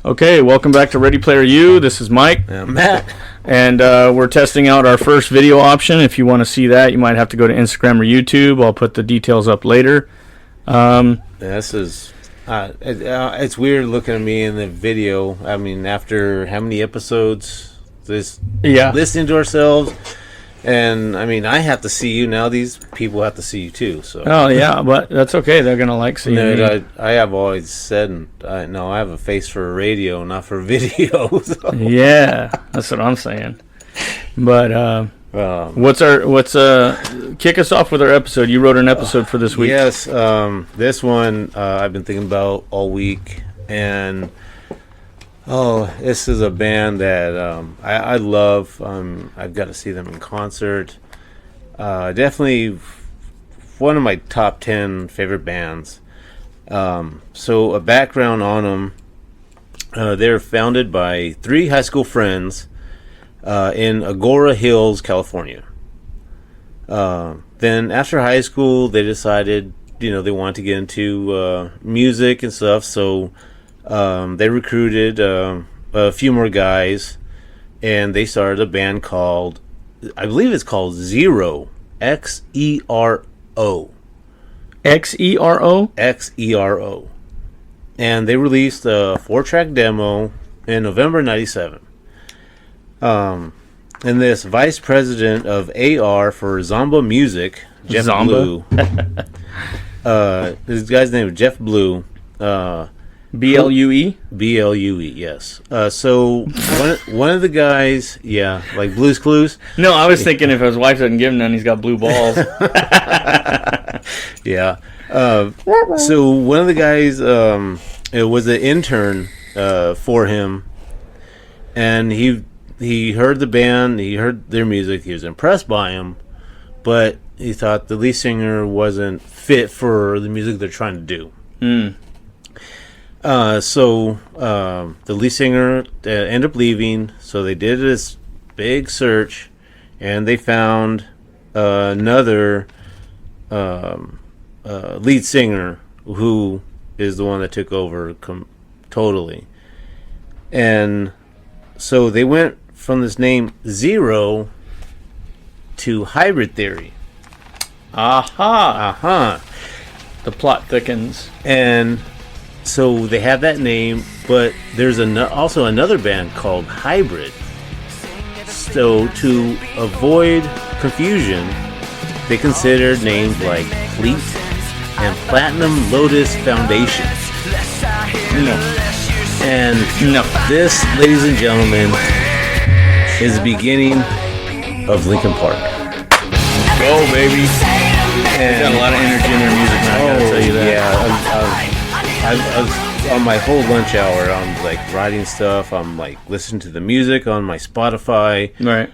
Okay, welcome back to Ready Player U. This is Mike. Matt. And we're testing out our first video option. If you want to see that, you might have to go to Instagram or YouTube. I'll put the details up later. This is... it's weird looking at me in the video. I mean, after how many episodes? Listening to ourselves. And, I mean, I have to see you now. These people have to see you, too. So. Oh, yeah, but that's okay. They're going to seeing me. I have always said, I have a face for radio, not for video. So. Yeah, that's what I'm saying. But kick us off with our episode. You wrote an episode for this week. Yes, this one I've been thinking about all week. And... this is a band that I love. I've got to see them in concert. Definitely one of my top 10 favorite bands. So a background on them. They're founded by 3 high school friends in Agora Hills, California. Then after high school, they decided, they wanted to get into music and stuff. So... they recruited a few more guys, and they started a band called, I believe it's called Xero, Xero. Xero? Xero. And they released a 4-track demo in November 97. And this vice president of AR for Zomba Music, Jeff Blue. This guy's name is Jeff Blue. BLUE? BLUE, yes. So one of the guys, like Blue's Clues. No, I was thinking if his wife doesn't give him none, he's got blue balls. Yeah. So one of the guys, it was an intern for him, and he heard the band, he heard their music, he was impressed by them, but he thought the lead singer wasn't fit for the music they're trying to do. So the lead singer ended up leaving, so they did this big search, and they found another lead singer who is the one that took over totally. And so they went from this name Xero to Hybrid Theory. Aha! The plot thickens. And... so they have that name, but there's also another band called Hybrid. So to avoid confusion, they considered names like Fleet and Platinum Lotus Foundation. And this, ladies and gentlemen, is the beginning of Linkin Park. Go, baby! And got a lot of energy in their music, man. I gotta tell you that. Yeah. I was on my whole lunch hour. I'm writing stuff. I'm listening to the music on my Spotify. Right.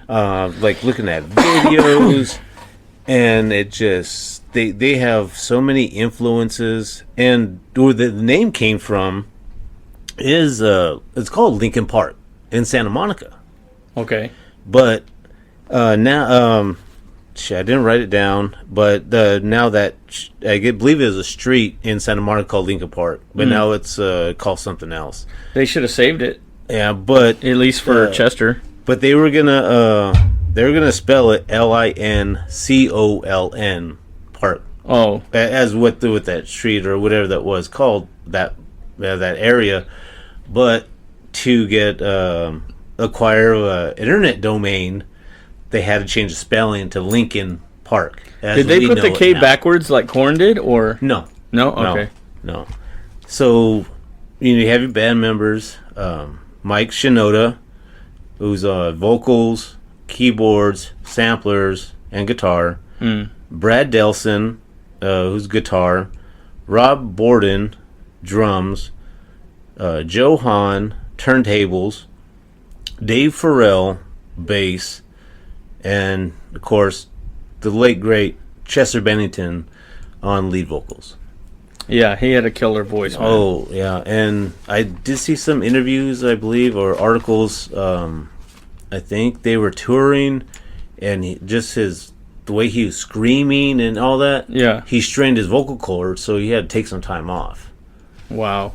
Looking at videos, and it just they have so many influences. And where the name came from is it's called Linkin Park in Santa Monica. Okay. But now I didn't write it down, but now that I believe it was a street in Santa Monica called Linkin Park, but now it's called something else. They should have saved it. Yeah, but at least for Chester. But they were gonna spell it Lincoln Park. Oh, as with that street or whatever that was called that area, but to get acquire an internet domain, they had to change the spelling to Linkin Park. Did they put the K backwards like Korn did, or no? No, okay, no. So you have your band members, Mike Shinoda, who's vocals, keyboards, samplers, and guitar. Brad Delson, who's guitar. Rob Borden, drums. Joe Hahn, turntables. Dave Farrell, bass. And, of course, the late, great Chester Bennington on lead vocals. Yeah, he had a killer voice, man. Oh, yeah. And I did see some interviews, I believe, or articles. I think they were touring, and the way he was screaming and all that, yeah, he strained his vocal cords, so he had to take some time off. Wow.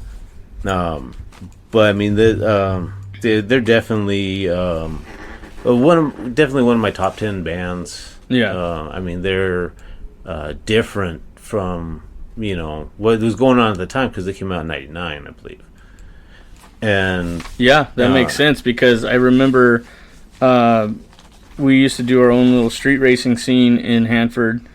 but I mean, they're definitely definitely one of my top 10 bands. Yeah. I mean, they're different from what was going on at the time because they came out in '99, I believe. And Yeah, that makes sense because I remember we used to do our own little street racing scene in Hanford,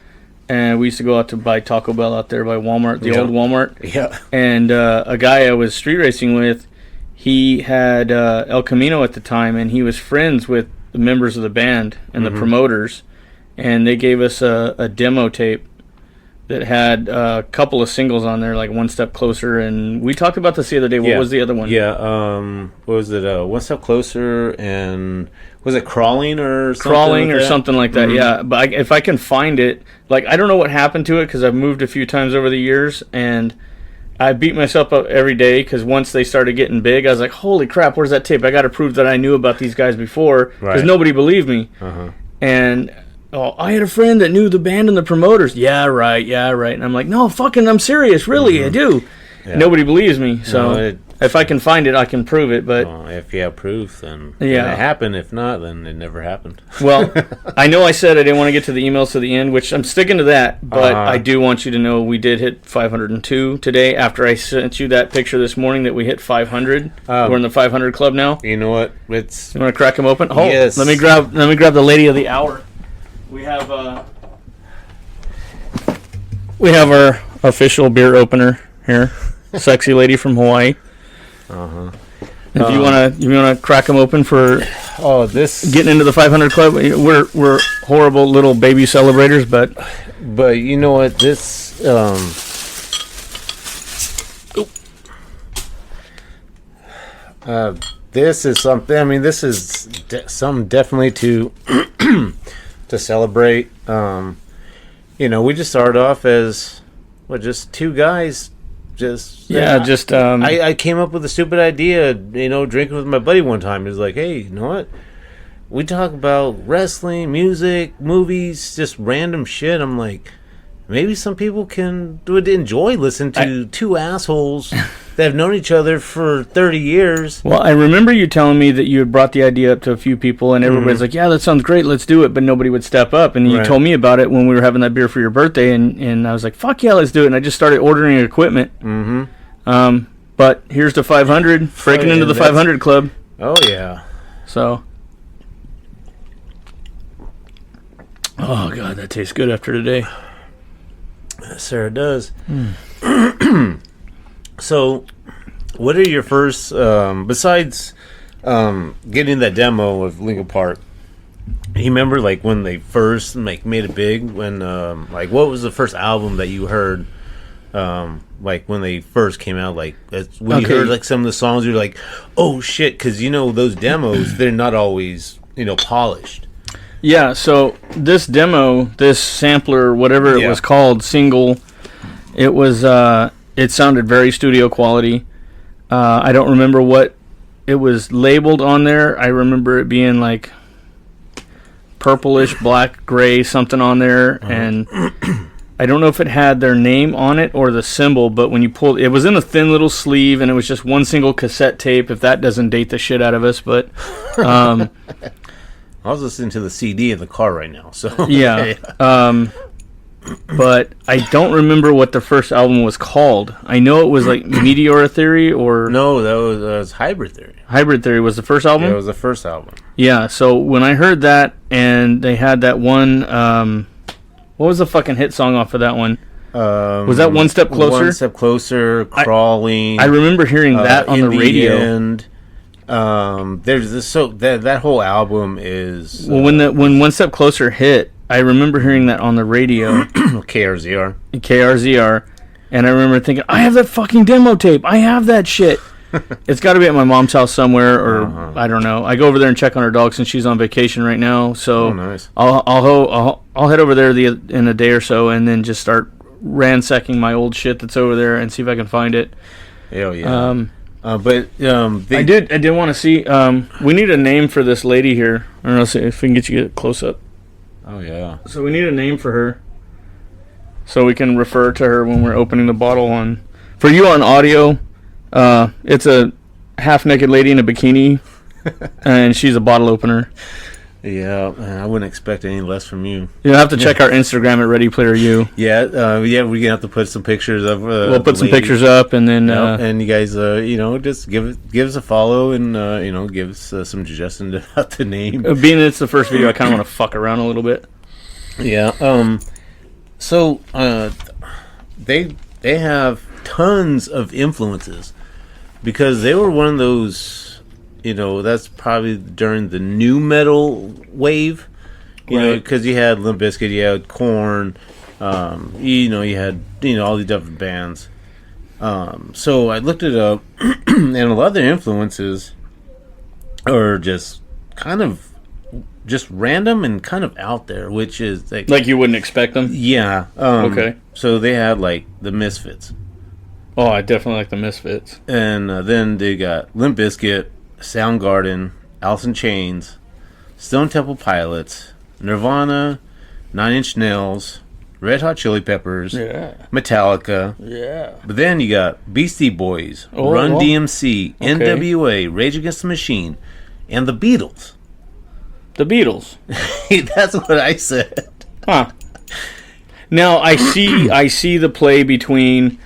and we used to go out to buy Taco Bell out there by Walmart, the old Walmart. Yeah. And a guy I was street racing with, he had El Camino at the time, and he was friends with the members of the band and the promoters, and they gave us a demo tape that had a couple of singles on there, like One Step Closer, and we talked about this the other day. What was the other one? Yeah, what was it? One Step Closer, and was it Crawling or something? Crawling or something like that, yeah. But if I can find it, like, I don't know what happened to it because I've moved a few times over the years, and I beat myself up every day because once they started getting big, I was like, holy crap, where's that tape? I got to prove that I knew about these guys before because nobody believed me. And I had a friend that knew the band and the promoters. Yeah, right. And I'm like, no, I'm serious. Really, I do. Yeah. Nobody believes me. So if I can find it, I can prove it. But if you have proof, then it happened. If not, then it never happened. Well, I know I said I didn't want to get to the emails to the end, which I'm sticking to that. But I do want you to know we did hit 502 today after I sent you that picture this morning that we hit 500. We're in the 500 club now. You know what? You want to crack them open? Oh, yes. Let me grab the lady of the hour. We have our official beer opener here, sexy lady from Hawaii. If you wanna crack them open for this getting into the 500 club, we're horrible little baby celebrators, but you know what, this this is something. I mean, this is something definitely to to celebrate. We just started off as just two guys. I came up with a stupid idea. Drinking with my buddy one time. He was like, "Hey, you know what? We talk about wrestling, music, movies, just random shit." I'm like, maybe some people would enjoy listening to two assholes that have known each other for 30 years. Well, I remember you telling me that you had brought the idea up to a few people, and everybody's like, yeah, that sounds great, let's do it, but nobody would step up. And you told me about it when we were having that beer for your birthday, and I was like, fuck yeah, let's do it. And I just started ordering equipment. But here's the 500, breaking into the 500 club. Oh, yeah. So. Oh, God, that tastes good after today. Yes, sir, it does. So, what are your first, besides getting that demo of Linkin Park, you remember, like, when they first, made it big? When, what was the first album that you heard, when they first came out? Like, when you heard, like, some of the songs, you're like, oh, shit, because, those demos, they're not always, polished. Yeah, so this demo, this sampler, whatever it was called, single, it was, it sounded very studio quality. I don't remember what it was labeled on there. I remember it being like purplish, black, gray, something on there, and I don't know if it had their name on it or the symbol, but when you pulled, it was in a thin little sleeve, and it was just one single cassette tape, if that doesn't date the shit out of us, but... I was listening to the CD in the car right now, so... Yeah. But I don't remember what the first album was called. I know it was like Meteor Theory or... No, that was Hybrid Theory. Hybrid Theory was the first album? Yeah, it was the first album. Yeah, so when I heard that, and they had that one... what was the fucking hit song off of that one? Was that One Step Closer? One Step Closer, Crawling. I remember hearing that on the radio. End. There's this, that whole album is... Well, when One Step Closer hit... I remember hearing that on the radio. KRZR. And I remember thinking, I have that fucking demo tape. I have that shit. It's got to be at my mom's house somewhere, or I don't know. I go over there and check on her dog since she's on vacation right now. So nice. I'll head over there in a day or so and then just start ransacking my old shit that's over there and see if I can find it. Hell yeah. I did want to see. We need a name for this lady here. I don't know if we can get you a close up. Oh, yeah. So we need a name for her so we can refer to her when we're opening the bottle on... For you on audio, it's a half-naked lady in a bikini, and she's a bottle opener. Yeah, man, I wouldn't expect any less from you. You'll have to check our Instagram at Ready Player U. Yeah, we're gonna have to put some pictures of. We'll put some pictures up, and then and you guys, just give us a follow, and give us some suggestions about the name. Being it's the first video, I kind of want to fuck around a little bit. Yeah. So they have tons of influences because they were one of those. That's probably during the new metal wave, because you had Limp Bizkit, you had Korn, you had all these different bands. So I looked it up, and a lot of their influences are just kind of just random and kind of out there, which is like you wouldn't expect them. Yeah. Okay. So they had like the Misfits. Oh, I definitely like the Misfits. And then they got Limp Bizkit, Soundgarden, Alice in Chains, Stone Temple Pilots, Nirvana, Nine Inch Nails, Red Hot Chili Peppers, Metallica. Yeah. But then you got Beastie Boys, Run DMC, NWA, Rage Against the Machine, and the Beatles. The Beatles. That's what I said. Huh. Now I see the play between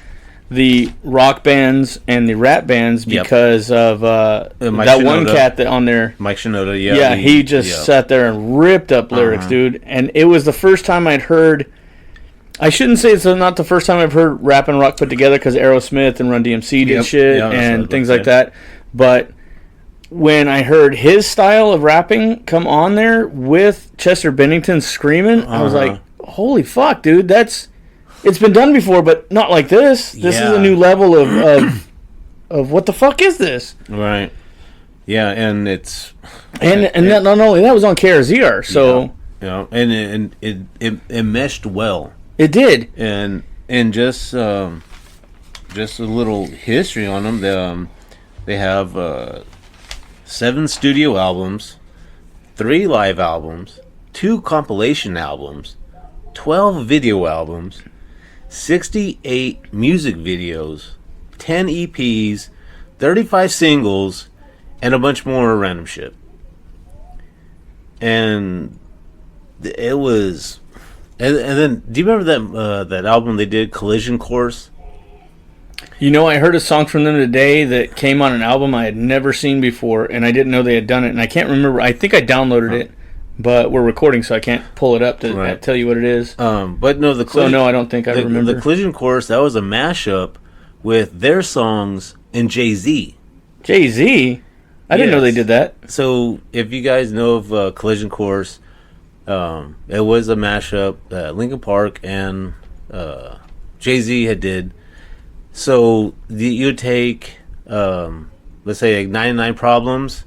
the rock bands and the rap bands because of that Shinoda, one cat that on there, Mike Shinoda. Yeah, he just sat there and ripped up lyrics, dude. And it was the first time I'd heard. I shouldn't say it's not the first time I've heard rap and rock put together because Aerosmith and Run DMC did shit and things like that. But when I heard his style of rapping come on there with Chester Bennington screaming, I was like, "Holy fuck, dude! It's been done before, but not like this. This is a new level of what the fuck is this?" Right. Yeah, and it's not only that was on KRZR, so and it meshed well. It did. And just a little history on them. They have 7 studio albums, 3 live albums, 2 compilation albums, 12 video albums, 68 music videos, 10 EPs, 35 singles, and a bunch more random shit. And it was... And then, do you remember that album they did, Collision Course? I heard a song from them today that came on an album I had never seen before, and I didn't know they had done it, and I can't remember. I think I downloaded it, but we're recording, so I can't pull it up to tell you what it is. But no, I don't think I remember. The Collision Course, that was a mashup with their songs and Jay-Z. Jay-Z? I didn't know they did that. So, if you guys know of Collision Course, it was a mashup that Linkin Park and Jay-Z had did. So you take, let's say, like 99 Problems,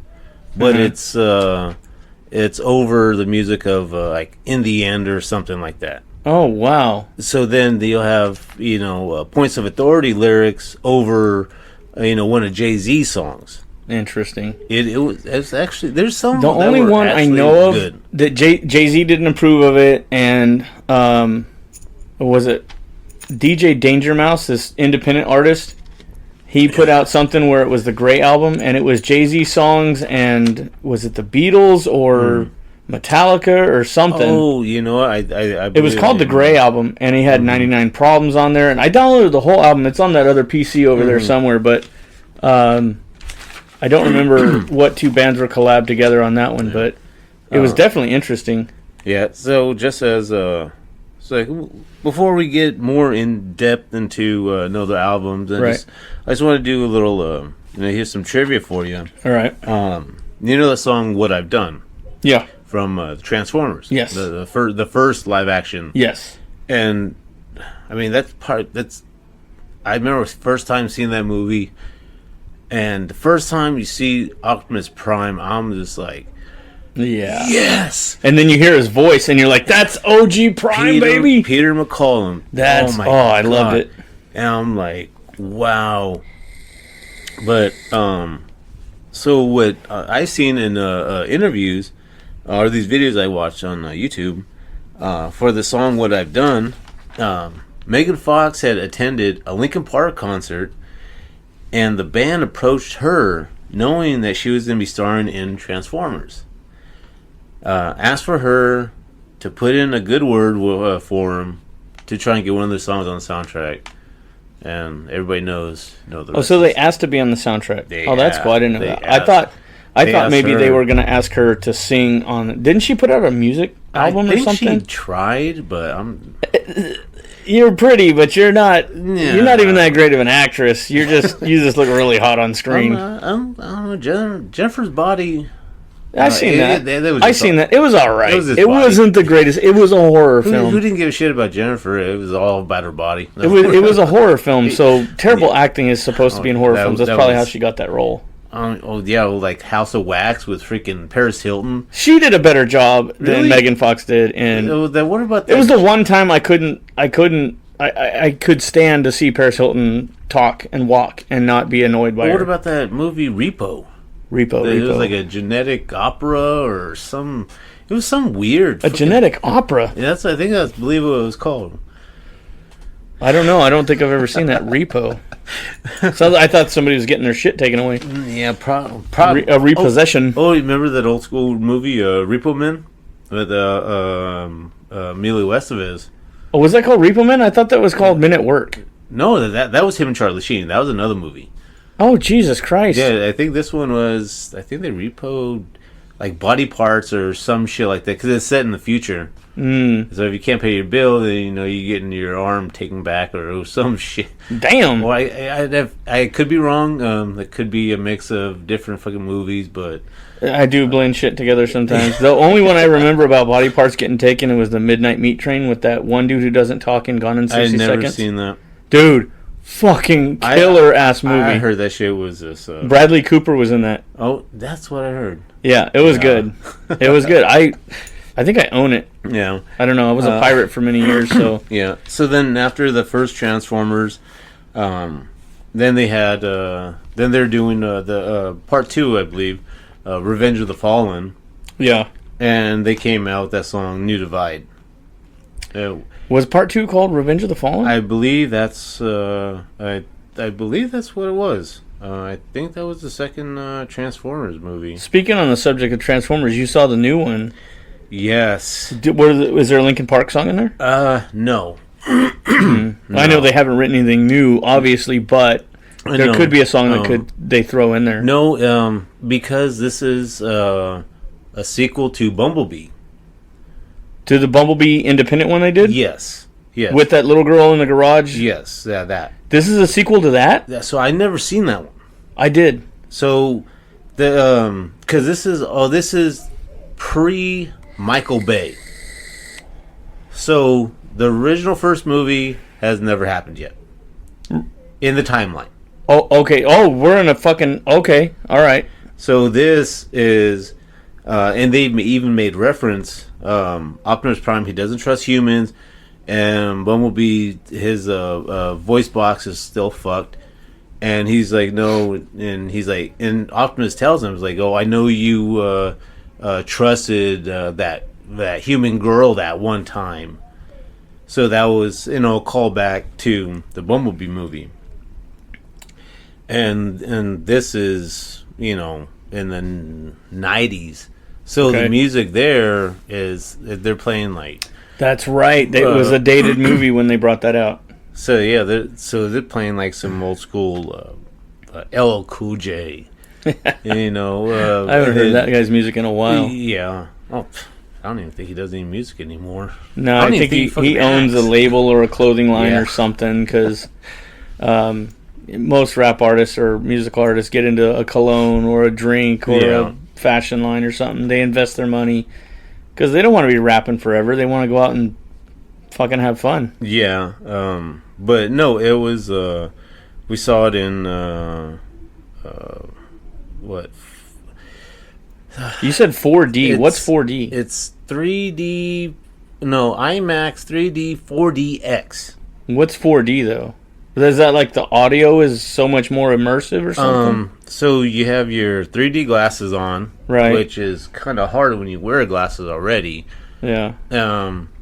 but it's over the music of like In the End or something like that. Oh wow! So then you'll have Points of Authority lyrics over one of Jay-Z's songs. Interesting. It's actually there's some. The only one I know of that Jay-Z didn't approve of it, and was it DJ Danger Mouse, this independent artist? He put out something where it was the Grey album, and it was Jay-Z songs, and was it the Beatles or Metallica or something? Oh, I it was called the Grey album, and he had 99 Problems on there, and I downloaded the whole album. It's on that other PC over there somewhere, but I don't remember what 2 bands were collabed together on that one, but it was definitely interesting. Yeah, so just as before we get more in depth into the albums, I just want to do a little. Here's some trivia for you. All right. The song "What I've Done"? Yeah. From Transformers. Yes. The first live action. Yes. And I mean that's. I remember the first time seeing that movie, and the first time you see Optimus Prime, I'm just like. Yeah. Yes. And then you hear his voice, and you're like, "That's OG Prime, baby." Peter McCollum. That's I loved it. And I'm like, wow. But so what I've seen in interviews or these videos I watched on YouTube for the song "What I've Done," Megan Fox had attended a Linkin Park concert, and the band approached her knowing that she was going to be starring in Transformers. Asked for her to put in a good word for him to try and get one of their songs on the soundtrack. And everybody knows. So they asked to be on the soundtrack. That's cool. I didn't know that. I thought maybe they were going to ask her to sing on. Didn't she put out a music album or something? She tried, but You're pretty, but you're not. Yeah. You're not even that great of an actress. You just look really hot on screen. I don't know. Jennifer's body. I seen that. It was all right. It wasn't the greatest. It was a horror film. Who didn't give a shit about Jennifer? It was all about her body. It was a horror film. So terrible acting is supposed to be in horror films. That's probably how she got that role. Like House of Wax with freaking Paris Hilton. She did a better job than Megan Fox did. And what about that? It was the one time I could stand to see Paris Hilton talk and walk and not be annoyed by her. What about that movie Repo? It was like a genetic opera or some. It was some weird. Genetic opera. Yeah, I believe what it was called. I don't know. I don't think I've ever seen that. Repo. So I thought somebody was getting their shit taken away. Yeah, probably a repossession. Oh, you remember that old school movie, Repo Man, with Emilio Estevez? Oh, was that called Repo Man? I thought that was called Men at Work. No, that was him and Charlie Sheen. That was another movie. Oh, Jesus Christ. Yeah, I think this one was... I think they repoed like body parts or some shit like that because it's set in the future. So if you can't pay your bill, then you're getting your arm taken back or some shit. Damn. Well, I could be wrong. It could be a mix of different fucking movies, but... I do blend shit together sometimes. The only one I remember about body parts getting taken was the Midnight Meat Train with that one dude who doesn't talk and Gone in 60 Seconds. I've never seen that. Dude... Fucking killer ass movie. I heard that shit was this. Bradley Cooper was in that. Oh, that's what I heard. Yeah, it was good. It was good. I think I own it. Yeah. I don't know. I was a pirate for many years, so. Yeah. So then after the first Transformers, then they had then they're doing the part 2, I believe, Revenge of the Fallen. Yeah. And they came out with that song New Divide. Was part 2 called Revenge of the Fallen? I believe that's I believe that's what it was. I think that was the second Transformers movie. Speaking on the subject of Transformers, you saw the new one. Yes. Was there a Linkin Park song in there? No. No. I know they haven't written anything new, obviously, but there could be a song that they throw in there. No, because this is a sequel to Bumblebee. To the Bumblebee independent one they did? Yes. With that little girl in the garage? Yes, that. This is a sequel to that? Yeah, so I never seen that one. I did. So the because this is pre Michael Bay. So the original first movie has never happened yet in the timeline. Oh, okay. Oh, we're in a fucking okay. All right. So this is and they even made reference. Optimus Prime, he doesn't trust humans, and Bumblebee, his voice box is still fucked, and he's like, no, and he's like, and Optimus tells him, he's like, oh, I know you trusted that human girl that one time, so that was a callback to the Bumblebee movie, and this is in the 90s. So the music there is they're playing like. That's right. It was a dated movie when they brought that out. So yeah, they're playing like some old school LL Cool J. I haven't heard that guy's music in a while. Yeah. Oh, I don't even think he does any music anymore. No, I think he owns a label or a clothing line or something because most rap artists or musical artists get into a cologne or a drink or a fashion line or something. They invest their money because they don't want to be rapping forever. They want to go out and fucking have fun. Yeah, but no, it was we saw it in what you said 4D. What's 4D? It's 3D. No, IMAX 3D 4DX. What's 4D though? Is that like the audio is so much more immersive or something? So you have your 3D glasses on, right? Which is kind of hard when you wear glasses already. Yeah.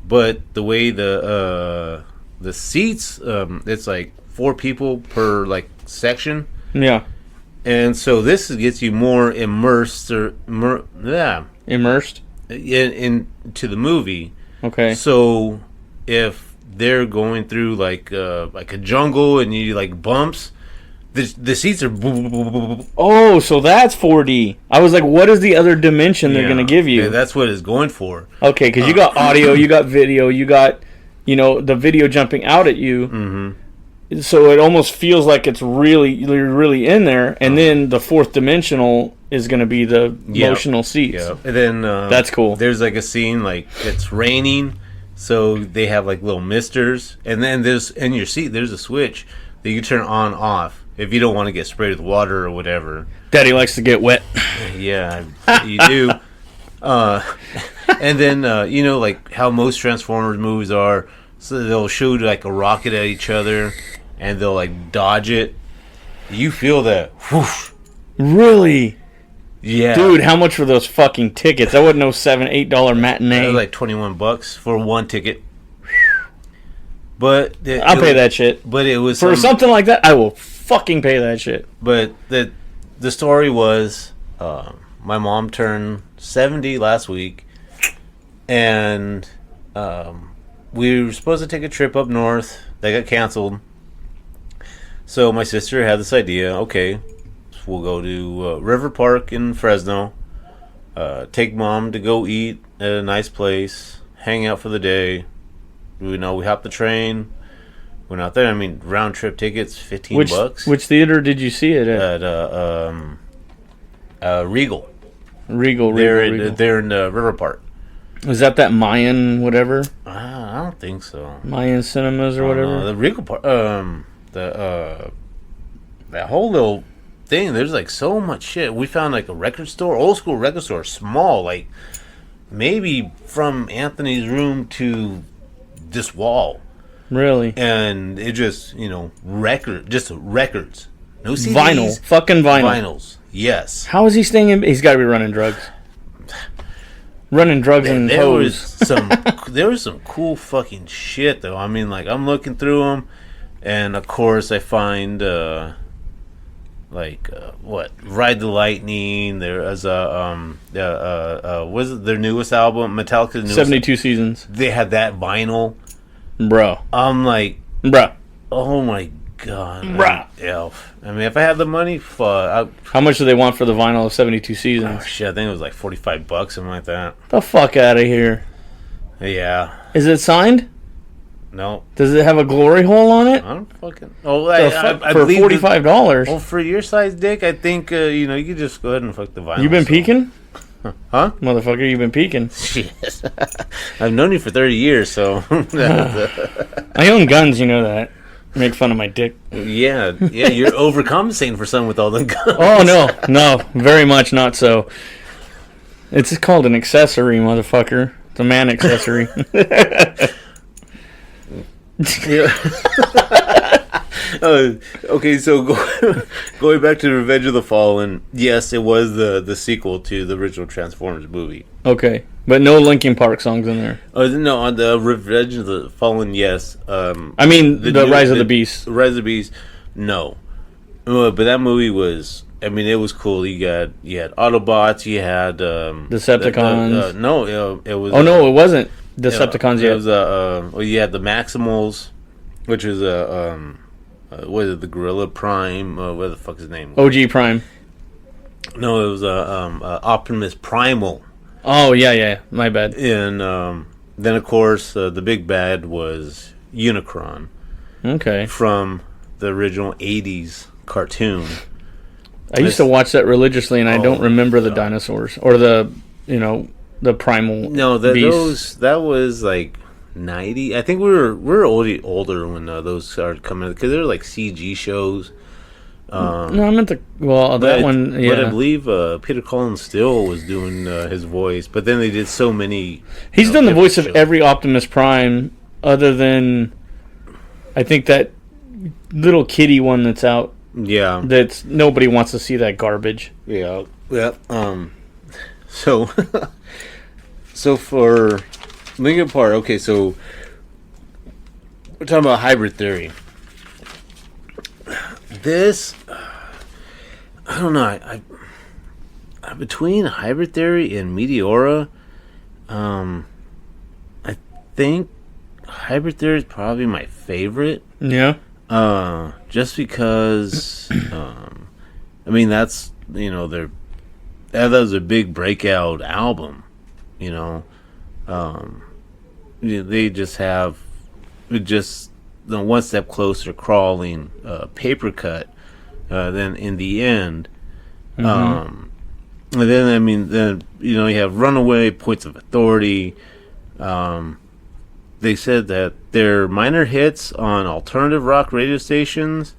But the way the seats, it's like 4 people per like section. Yeah. And so this gets you more immersed Immersed? into the movie. Okay. So if they're going through like a jungle and you like bumps, the seats are. Oh, so that's 4D. I was like, what is the other dimension they're gonna give you? Yeah, that's what it's going for. Okay, because you got audio, you got video, you got the video jumping out at you. Mm-hmm. So it almost feels like you're really in there, and then the fourth dimensional is going to be the motional seats. Yeah, and then that's cool. There's like a scene like it's raining, so they have like little misters, and then there's in your seat there's a switch that you can turn on off if you don't want to get sprayed with water or whatever. Daddy likes to get wet. Yeah, you do. And then like how most Transformers movies are, so they'll shoot like a rocket at each other, and they'll like dodge it. You feel that? Whoosh. Really? Yeah, dude. How much for those fucking tickets? I wouldn't know $7-8 matinee. Like $21 for one ticket. But I'll pay that shit. But it was for something like that. I will fucking pay that shit. But the story was, my mom turned 70 last week, and we were supposed to take a trip up north. That got canceled. So my sister had this idea. Okay, we'll go to River Park in Fresno. Take mom to go eat at a nice place. Hang out for the day. We hopped the train. Went out there. I mean, round trip tickets, $15. Which theater did you see it at? At Regal. Regal. They're in River Park. Is that Mayan whatever? I don't think so. Mayan Cinemas or whatever. The Regal Park. That whole little thing. There's like so much shit. We found like a record store, old school record store, small, like maybe from Anthony's room to this wall. Really? And it just records. No CDs. Vinyl. Fucking vinyl. Vinyls. Yes. How is he staying in? He's got to be running drugs. Running drugs and hoes. There was some cool fucking shit though. I mean, like I'm looking through them, and of course I find Ride the Lightning. There is was it their newest album, Metallica's newest 72 Seasons. They had that vinyl. Bro. I'm like, bruh. Oh my god. Bruh. I mean, if I had the money, fuck. How much do they want for the vinyl of 72 Seasons? Oh shit, I think it was like $45, something like that. The fuck out of here. Yeah. Is it signed? No. Does it have a glory hole on it? I don't fucking. Oh, for $45. Well, for your size dick, I think you could just go ahead and fuck the vinyl. You been peeking? Huh? Motherfucker, you been peeking. Shit. I've known you for 30 years, so. I own guns, you know that. Make fun of my dick. Yeah, you're overcompensating for someone with all the guns. Oh, no, very much not so. It's called an accessory, motherfucker. It's a man accessory. Okay, so going back to Revenge of the Fallen, yes, it was the sequel to the original Transformers movie. Okay, but no Linkin Park songs in there. No, on the Revenge of the Fallen, yes. I mean, the Rise of the Beast. Rise of the Beast, no. But that movie was, I mean, it was cool. You had Autobots, you had Decepticons. No, it was. Oh no, it wasn't Decepticons yet. It was you had the Maximals, which is what is it, the Gorilla Prime? What the fuck is his name? OG Prime. No, it was Optimus Primal. Oh yeah, my bad. And then of course the big bad was Unicron. Okay. From the original '80s cartoon. I used to watch that religiously, and I don't remember the dinosaurs or the primal. No, that was like 90. I think we were older when those started coming because they were like CG shows. No, I meant that one. Yeah, but I believe Peter Cullen still was doing his voice, but then they did so many. He's done the voice of every Optimus Prime, other than I think that little kitty one that's out. Yeah, that's nobody wants to see that garbage. Yeah. So for Linkin Park, okay, so we're talking about hybrid theory. This, I don't know. I between Hybrid Theory and Meteora, I think Hybrid Theory is probably my favorite. Yeah. Just because, I mean, that's, that was a big breakout album, they just have one step closer crawling, Paper Cut, than In the End. And then, you have Runaway, Points of Authority. They said that they're minor hits on alternative rock radio stations,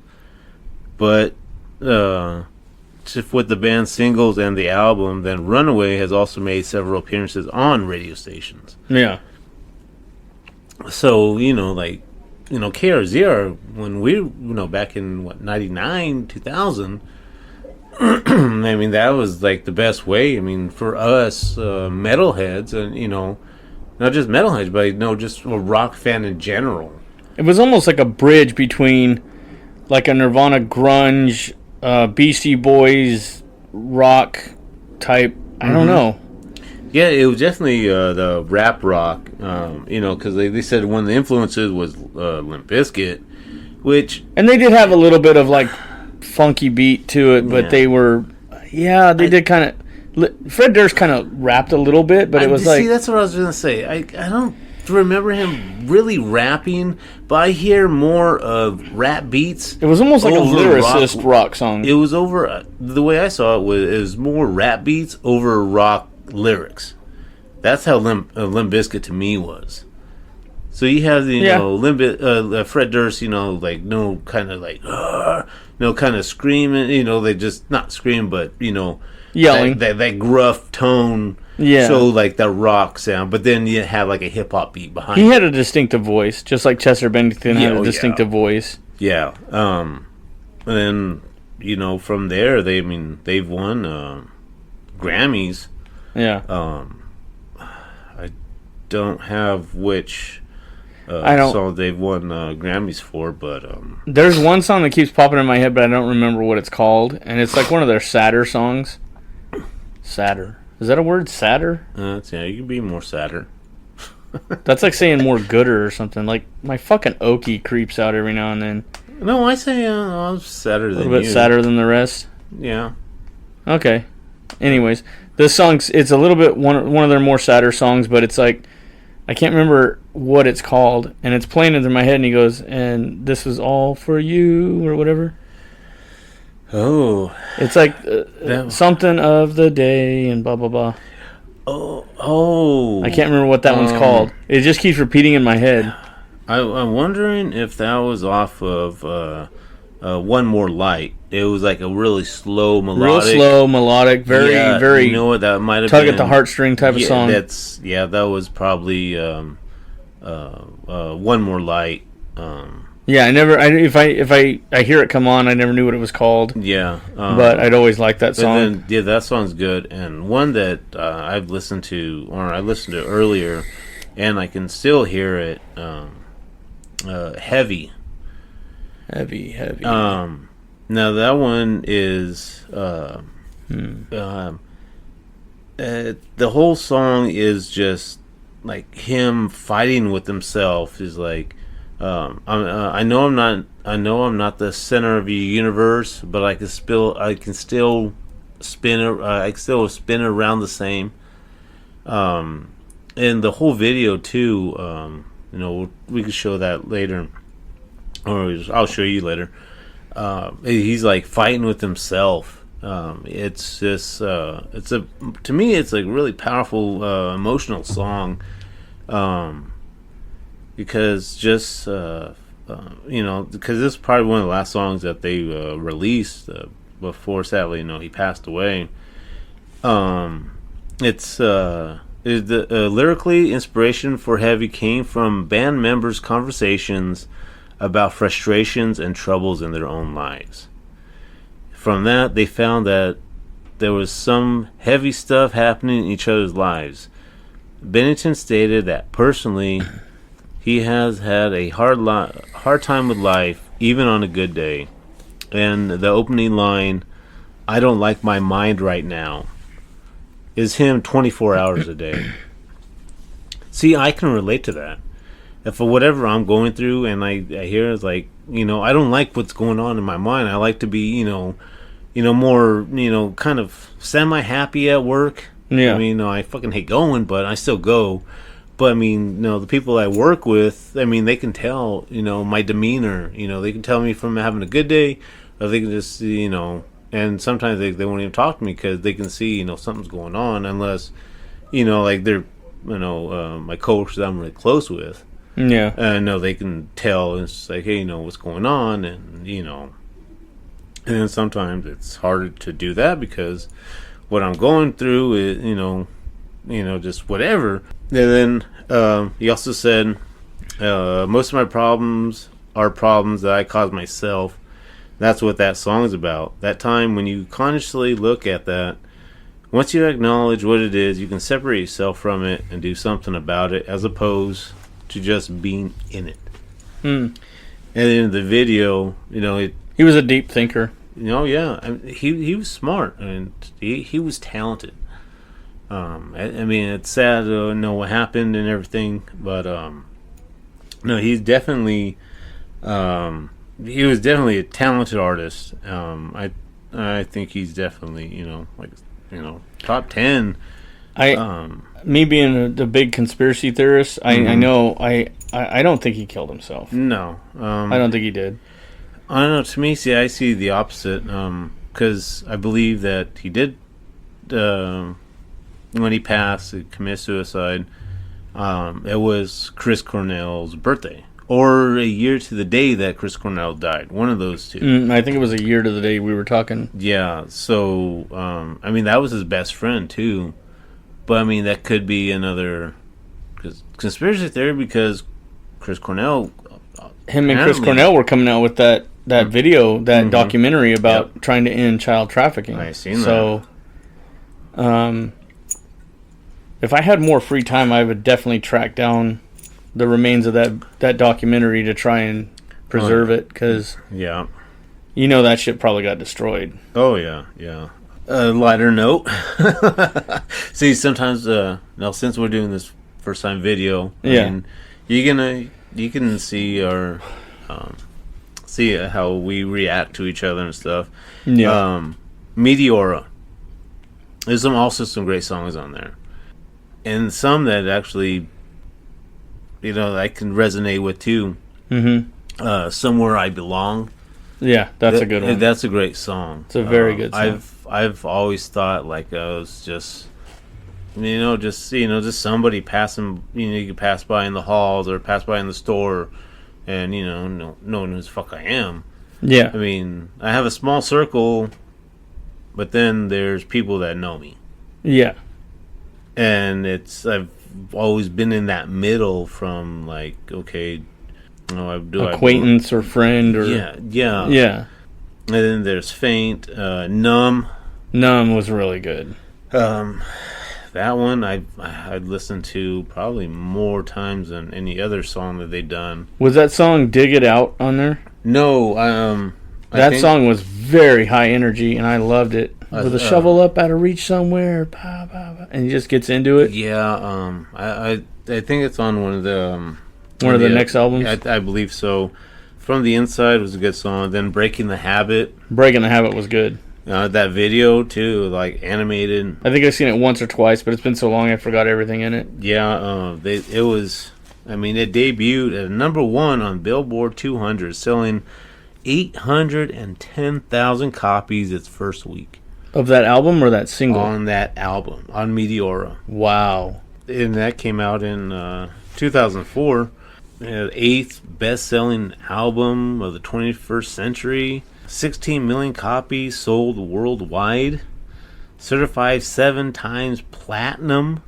but with the band's singles and the album, then Runaway has also made several appearances on radio stations. Yeah. So, KRZR, when we, back in, 99, 2000, I mean, that was, like, the best way. I mean, for us, metalheads, and, not just metalheads, but, just a rock fan in general. It was almost like a bridge between, like, a Nirvana grunge, Beastie Boys rock type. I don't know. Yeah, it was definitely the rap rock, because they said one of the influences was Limp Bizkit, which... And they did have a little bit of, like, funky beat to it, but they were... Yeah, they did kind of... Fred Durst kind of rapped a little bit, but it was like... See, that's what I was going to say. I don't remember him really rapping, but I hear more of rap beats. It was almost like a lyricist rock song. It was over... The way I saw it was more rap beats over rock lyrics. That's how Limp Bizkit to me was. So you have the Fred Durst, like no kind of like no kind of screaming, they just not scream, but yelling that gruff tone. Yeah. So like the rock sound, but then you have like a hip hop beat behind. He had a distinctive voice, just like Chester Bennington had a distinctive voice. Yeah. And then from there they've won Grammys. Yeah. I don't have which song they've won Grammys for, but there's one song that keeps popping in my head, but I don't remember what it's called, and it's like one of their sadder songs. Sadder. Is that a word? Sadder? Yeah, you can be more sadder. That's like saying more gooder or something. Like, my fucking Okie creeps out every now and then. No, I say I'm sadder than you. A little bit sadder than the rest? Yeah. Okay. Anyways, this song's, it's a little bit one of their more sadder songs, but it's like, I can't remember what it's called, and it's playing into my head, and he goes, and this was all for you, or whatever. Oh. It's like something of the day, and blah, blah, blah. Oh. I can't remember what that one's called. It just keeps repeating in my head. I'm wondering if that was off of One More Light. It was like a really slow melodic. Very, you know what that might have tug been. at the heartstring type of song. That was probably One More Light. Yeah, if I hear it come on, I never knew what it was called. Yeah. But I'd always like that song. Then, that song's good. And one that I've listened to, or I listened to earlier, and I can still hear it, Heavy. Heavy. Now that one is the whole song is just like him fighting with himself. Is like I know I'm not the center of your universe, but I can still spin around the same. And the whole video too. We could show that later, or I'll show you later. He's like fighting with himself. It's just to me it's like really powerful emotional song, because just because this is probably one of the last songs that they released before sadly he passed away. Lyrically, inspiration for Heavy came from band members' conversations about frustrations and troubles in their own lives. From that, they found that there was some heavy stuff happening in each other's lives. Bennington stated that personally, he has had a hard time with life, even on a good day. And the opening line, I don't like my mind right now is him 24 hours a day. See, I can relate to that. If for whatever I'm going through and I hear it's like, I don't like what's going on in my mind. I like to be, more, kind of semi-happy at work. Yeah. I mean, I fucking hate going, but I still go. But, I mean, the people I work with, I mean, they can tell, my demeanor. They can tell me if I'm having a good day, or they can just, and sometimes they won't even talk to me because they can see, something's going on, unless, like they're, my coworkers that I'm really close with. Yeah. No, they can tell. And it's like, hey, what's going on, and and then sometimes it's harder to do that because what I'm going through is, just whatever. And then he also said, most of my problems are problems that I caused myself. That's what that song is about. That time when you consciously look at that, once you acknowledge what it is, you can separate yourself from it and do something about it, as opposed to just being in it. And in the video, he was a deep thinker. Yeah, I mean, he was smart and he was talented. I mean, it's sad to know what happened and everything, but no, he's definitely he was definitely a talented artist. I think he's definitely top 10. Me being a big conspiracy theorist, I know I don't think he killed himself. No, I don't think he did. I don't know. To me, I see the opposite. Because I believe that he did, when he passed, he committed suicide. It was Chris Cornell's birthday, or a year to the day that Chris Cornell died. One of those two. I think it was a year to the day we were talking. Yeah. So, I mean, that was his best friend too. But I mean, that could be another conspiracy theory because Chris Cornell. Him and Chris Cornell were coming out with that video, that documentary about trying to end child trafficking. I seen that. So, if I had more free time, I would definitely track down the remains of that documentary to try and preserve it, because that shit probably got destroyed. Oh yeah. Lighter note. See, sometimes now since we're doing this first time video, I mean, you can see our see how we react to each other and stuff. Yeah. Meteora. There's also some great songs on there, and some that actually, I can resonate with too. Somewhere I Belong. Yeah, that's a good one. That's a great song. It's a very good song. I've always thought like I was just somebody passing. You could pass by in the halls or pass by in the store, and no one knows the fuck I am. Yeah. I mean, I have a small circle, but then there's people that know me. Yeah. And I've always been in that middle from like, okay, acquaintance or friend or yeah. And then there's Faint, Numb. Numb was really good. That one I'd listened to probably more times than any other song that they've done. Was that song "Dig It Out" on there? No, that song was very high energy, and I loved it. With a shovel up out of reach somewhere, and he just gets into it. Yeah, I think it's on one of the next albums. I believe so. From the Inside was a good song. Then Breaking the Habit. Breaking the Habit was good. That video too, like animated. I think I've seen it once or twice, but it's been so long I forgot everything in it. Yeah, it was. I mean, it debuted at number 1 on Billboard 200, selling 810,000 copies its first week. Of that album or that single? On that album, on Meteora. Wow. And that came out in 2004. 8th best-selling album of the 21st century. 16 million copies sold worldwide. Certified 7 times platinum.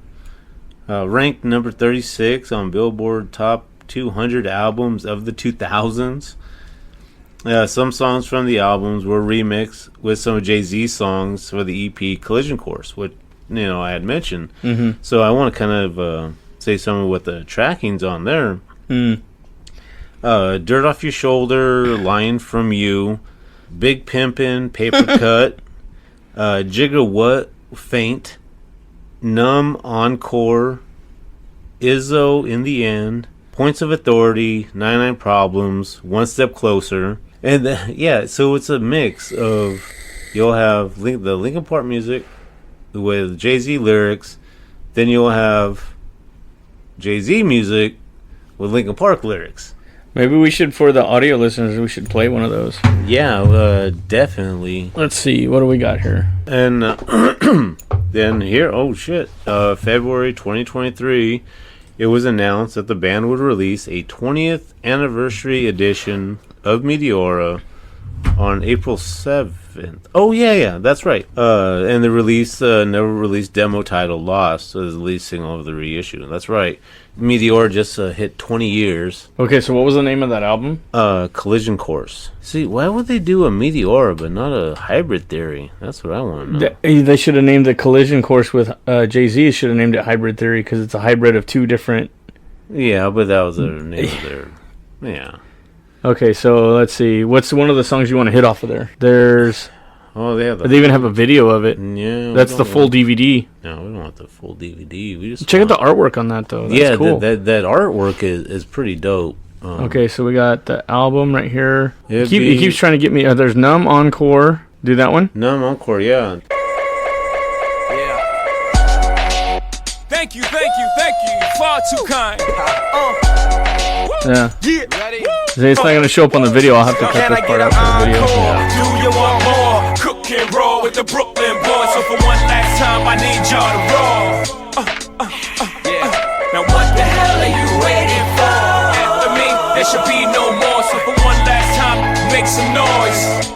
Ranked number 36 on Billboard Top 200 albums of the 2000s. Some songs from the albums were remixed with some of Jay-Z songs for the EP Collision Course, which I had mentioned. So I want to kind of say some of what the tracking's on there. Dirt Off Your Shoulder, Lying From You, Big Pimpin', Paper Cut, Jigga What, Faint, Numb, Encore, Izzo, In the End, Points of Authority, 99 Problems, One Step Closer. And so it's a mix of, you'll have the Linkin Park music with Jay-Z lyrics, then you'll have Jay-Z music with Linkin Park lyrics. Maybe we should, for the audio listeners, we should play one of those. Yeah, definitely. Let's see, what do we got here? And then here, February 2023, it was announced that the band would release a 20th anniversary edition of Meteora on April 7th. Oh, yeah, that's right. And the release, never released demo title Lost, so the lead single of the reissue. That's right. Meteora just hit 20 years. Okay, so what was the name of that album? Collision Course. See, why would they do a Meteora but not a Hybrid Theory? That's what I want to know. They should have named the Collision Course with Jay-Z. Should have named it Hybrid Theory because it's a hybrid of two different... Yeah, but that was the name of their... Yeah. Okay, so let's see. What's one of the songs you want to hit off of there? There's... Oh, they even have a video of it. Yeah, that's the full DVD. No, we don't want the full DVD. We just check out the artwork on that though. That's cool. that artwork is pretty dope. Okay, so we got the album right here. He keeps trying to get me. There's Numb, Encore. Do that one. Numb, Encore. Yeah. Thank you. Far too kind. Yeah. It's not gonna show up on the video. I'll have to cut this part out for the video. Do you want more? Cook and roll with the Brooklyn boys. So for one last time, I need y'all to roll. Now what the hell are you waiting for? After me, there should be no more. So for one last time, make some noise.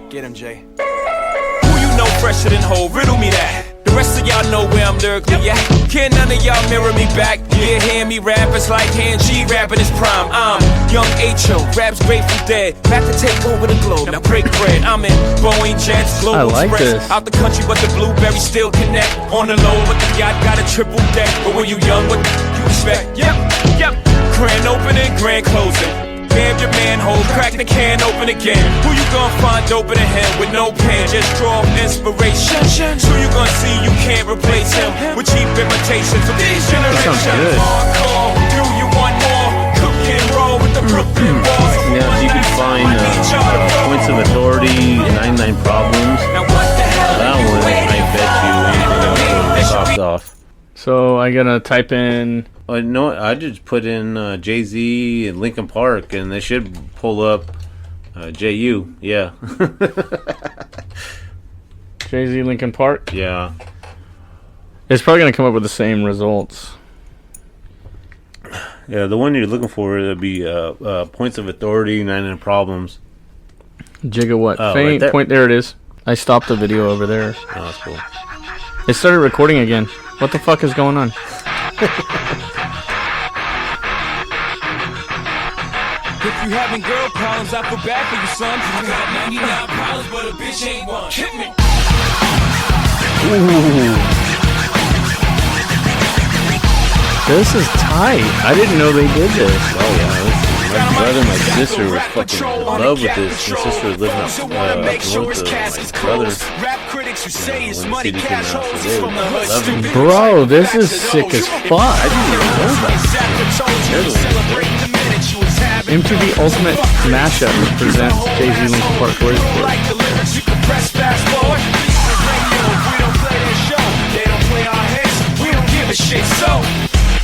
Get him, Jay. Who you know fresher than Ho? Riddle me that. The rest of y'all know where I'm lyrically at. Can none of y'all mirror me back? Yeah, hear me rap, it's like Han G rapping his prime. I'm young H.O., raps Grateful Dead. Back to take over the globe, now break bread. I'm in Boeing Jets, Global Express. Out the country, but the blueberries still connect. On the low, but the yacht got a triple deck. But when you young, what you expect? Yep. Grand opening, grand closing. Damn your manhole, crack the can open again. Who you gonna find open a him with no pen? Just draw inspiration. Who you gonna see you can't replace him with cheap imitations of these generations? Hardcore, do you want more? Cook and roll with the Brooklyn boys. Yeah, you can find Points of Authority, 99 Problems. Now what the hell that one, I bet you anything else pops off. So I gotta type in. No, I just put in Jay-Z and Linkin Park, and they should pull up J.U. Yeah. Jay-Z, Linkin Park? Yeah. It's probably going to come up with the same results. Yeah, the one you're looking for would be Points of Authority, 99 Problems. Jigga What? Oh, Faint. right there. Point. There it is. I stopped the video over there. Oh, that's cool. It started recording again. What the fuck is going on? If you having girl problems, I feel bad for you, son. I got 99 problems, but a bitch ain't one. Hit me. Ooh. This is tight. I didn't know they did this. Oh yeah, my brother and my sister were fucking in love with this. My sister was living up north of my brother. When the CD came out, so they loved it. Bro, this is sick as fuck. I didn't even know that. MTV Ultimate Mashup presents Jay-Z Linkin Park Voice Report.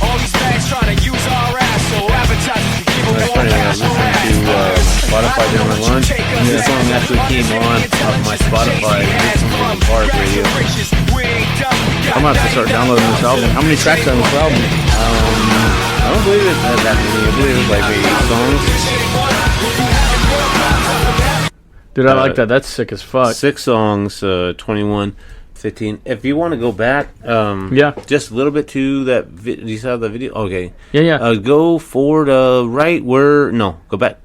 All these bags trying to use our ass, so advertisers can give That's funny, I was listening to Spotify during my lunch, and this song actually came on my Spotify. It's from Linkin Park radio. I'm about to start downloading this album. How many tracks are on this album? I don't believe it had that many. I believe it was like 8 songs. Dude, I like that. That's sick as fuck. 6 songs, 21, 15. If you want to go back, yeah, just a little bit to that. Do you saw the video? Okay. Yeah. Go forward, right where? No, go back.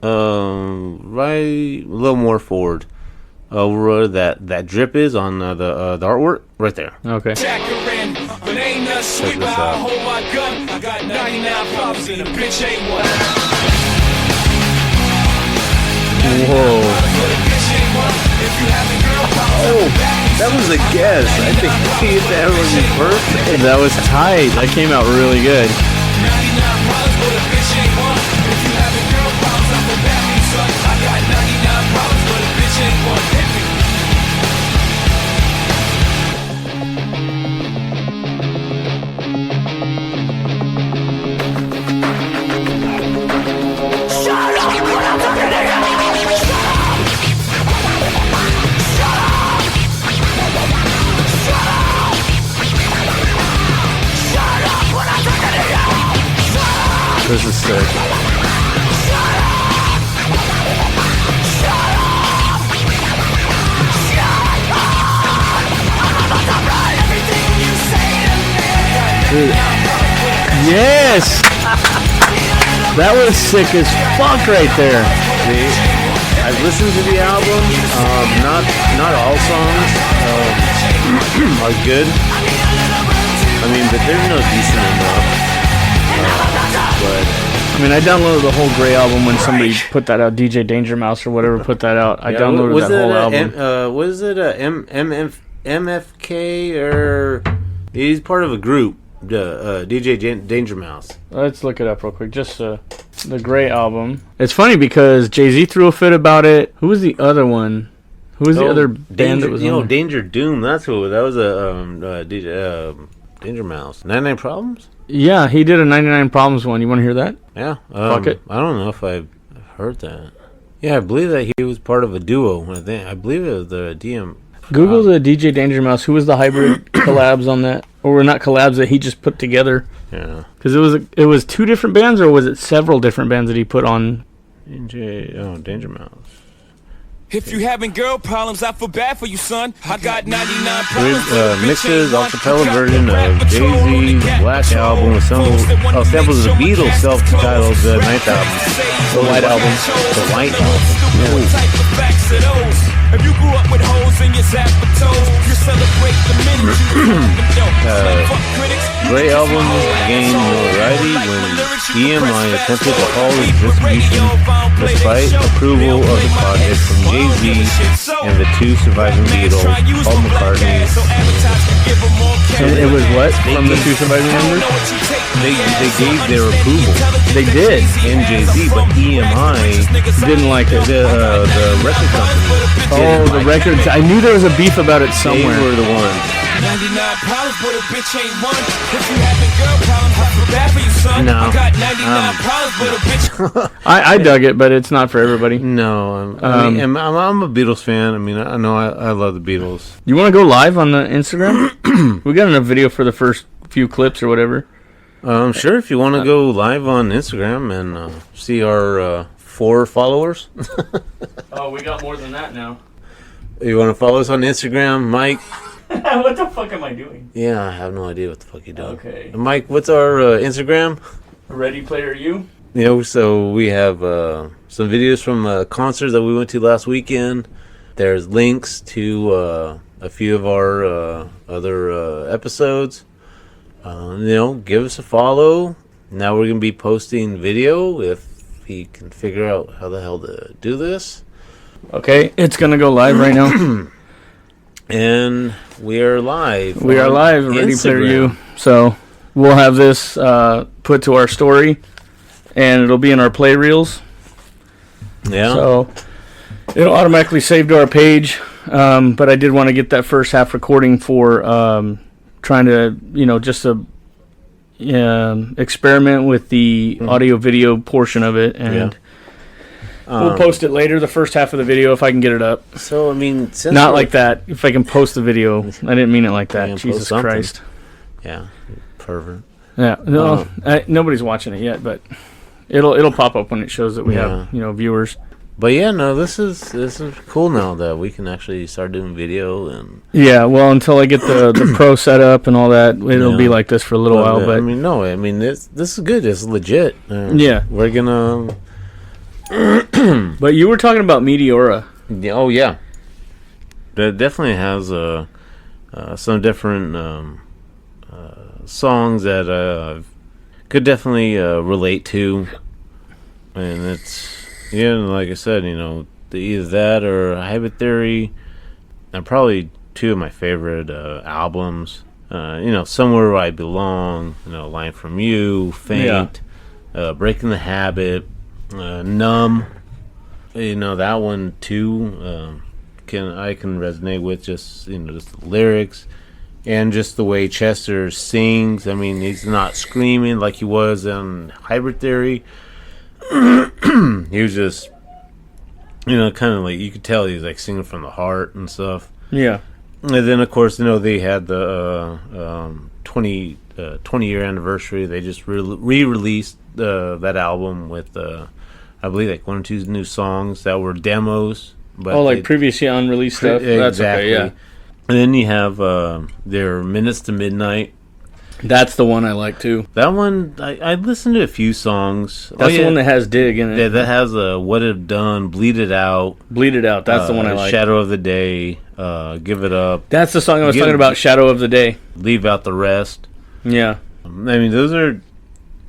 Right, a little more forward. Where that drip is on the artwork, right there. Okay. Check this out. Whoa. Oh, that was a guess. I think that was his birthday. That was tight. That came out really good. This is sick. Dude. Yes! That was sick as fuck right there. I've listened to the album. Not all songs are good. I mean, but there's no decent enough. I mean, I downloaded the whole Grey album when somebody put that out. DJ Danger Mouse or whatever put that out. I downloaded that whole album. Was it a MFK or he's part of a group? DJ Danger Mouse. Let's look it up real quick. Just the Grey album. It's funny because Jay-Z threw a fit about it. Who was the other one? Who was the other band that was on? Danger Doom. That's who. That was a DJ, Danger Mouse. 99 Problems. Yeah, he did a 99 Problems one. You want to hear that? Yeah. Fuck it. I don't know if I've heard that. Yeah, I believe that he was part of a duo. I believe it was the DM. Google the DJ Danger Mouse. Who was the hybrid collabs on that? Or not collabs that he just put together? Yeah. Because it was two different bands, or was it several different bands that he put on? Danger Mouse. If you having girl problems, I feel bad for you, son. I got 99 problems. Mixes, acapella version of Jay-Z's Black Album with samples of the Beatles' self-titled Ninth Album. The White Album. The White Album. If you grew up with holes in your zap toes, you celebrate the minute Grey Album gained notoriety when EMI attempted to halt its distribution despite approval of the project from Jay-Z and the two surviving Beatles, Paul McCartney. And it was what from the two surviving members? They gave their approval. They did. And Jay-Z, but EMI didn't like it. The record company. Oh, the records. I knew there was a beef about it somewhere. They were the ones. 99 problems, but a bitch ain't one. If you having girl problems, I feel bad for you, son. No. I got 99 problems, but a bitch. I dug it, but it's not for everybody. No, I'm a Beatles fan. I mean, I know I love the Beatles. You want to go live on the Instagram? We got enough video for the first few clips or whatever. Sure, if you want to go live on Instagram and see our 4 followers. Oh, we got more than that now. You want to follow us on Instagram, Mike? What the fuck am I doing? Yeah, I have no idea what the fuck you're doing. Okay. Mike, what's our Instagram? Ready Player U? So we have some videos from concerts that we went to last weekend. There's links to a few of our other episodes. Give us a follow. Now we're going to be posting video if he can figure out how the hell to do this. Okay, it's going to go live right now. And we are live. We are live, Ready Player U. So we'll have this put to our story, and it'll be in our play reels. Yeah. So it'll automatically save to our page. But I did want to get that first half recording for trying to, just to experiment with the audio video portion of it, and we'll post it later. The first half of the video, if I can get it up. So I mean, not like that. If I can post the video, I didn't mean it like that. Jesus Christ. Yeah, pervert. Yeah, no, nobody's watching it yet, but it'll pop up when it shows that we have viewers. But yeah, no, this is cool now that we can actually start doing video and. Yeah, well, until I get the pro set up and all that, it'll be like this for a little while. But this is good. It's legit. Yeah, we're gonna. But you were talking about Meteora. Oh yeah, that definitely has some different songs that could definitely relate to, and it's like I said, either that or Hybrid Theory, probably two of my favorite albums. Somewhere Where I Belong, Line From You, Faint, Breaking the Habit, Numb. That one too. I can resonate with just just the lyrics and just the way Chester sings. I mean, he's not screaming like he was in Hybrid Theory. He was just kind of like, you could tell he was like singing from the heart and stuff. Yeah. And then of course they had the 20-year anniversary. They just re-released that album with I believe like 1 or 2 new songs that were demos. But previously unreleased stuff. That's exactly. okay, yeah. And then you have their Minutes to Midnight. That's the one I like too. That one, I listened to a few songs. That's the one that has Dig in it. Yeah, that has What It Done, Bleed It Out. Bleed It Out, that's the one I like. Shadow of the Day, Give It Up. That's the song I was talking about, Shadow of the Day. Leave Out the Rest. Yeah. I mean,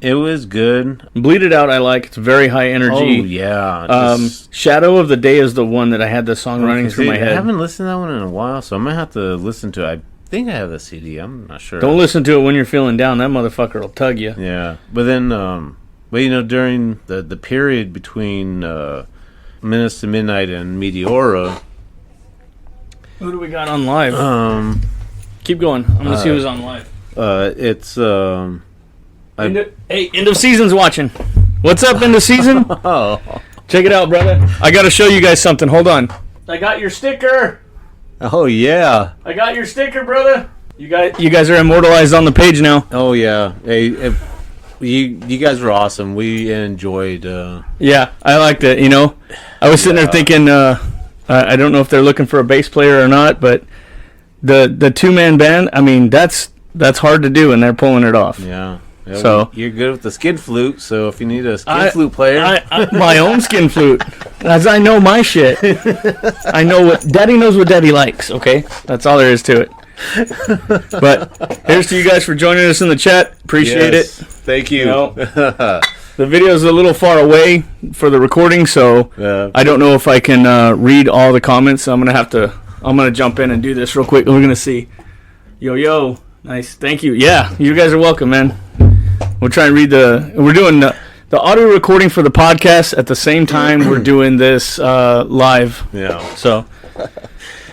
it was good. Bleed It Out I like. It's very high energy. Oh, yeah. Shadow of the Day is the one that I had the song running through my head. I haven't listened to that one in a while, so I might have to listen to it. I think I have the CD. I'm not sure. Don't listen to it when you're feeling down. That motherfucker will tug you. Yeah. But then, during the period between Minutes to Midnight and Meteora. Who do we got on live? Keep going. I'm going to see who's on live. It's... End of season's watching. What's up, end of season? Oh. Check it out, brother. I got to show you guys something. Hold on. I got your sticker. Oh, yeah. I got your sticker, brother. You guys are immortalized on the page now. Oh, yeah. Hey, you guys were awesome. We enjoyed... Yeah, I liked it, I was sitting there thinking, I don't know if they're looking for a bass player or not, but the two-man band, I mean, that's hard to do, and they're pulling it off. Yeah. Yeah, so you're good with the skin flute, so if you need a skin flute player, my own skin flute, as I know my shit. I know what Daddy knows what Daddy likes. Okay, that's all there is to it. But here's to you guys for joining us in the chat. Appreciate it. Thank you. The video's a little far away for the recording, so I don't know if I can read all the comments. So I'm gonna jump in and do this real quick. We're gonna see. Yo, nice. Thank you. Yeah, you guys are welcome, man. We'll try and read we're doing the audio recording for the podcast at the same time we're doing this live. Yeah. So.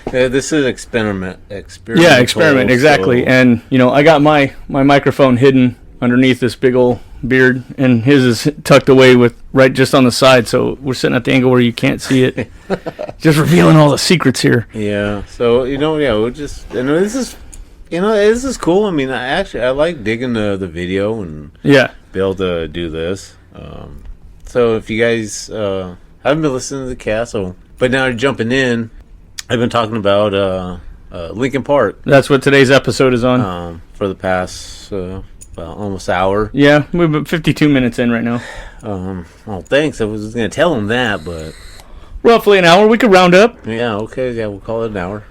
This is experiment, exactly. So. And, I got my microphone hidden underneath this big old beard, and his is tucked away right just on the side, so we're sitting at the angle where you can't see it. Just revealing all the secrets here. Yeah. So, we'll just, this is cool. I mean, I like digging the video and be able to do this. So if you guys haven't been listening to the cast, but now you're jumping in, I've been talking about Linkin Park. That's what today's episode is on. For the past almost hour. Yeah, we're about 52 minutes in right now. Well, thanks. I was going to tell them that, but... Roughly an hour. We could round up. Yeah, okay. Yeah, we'll call it an hour.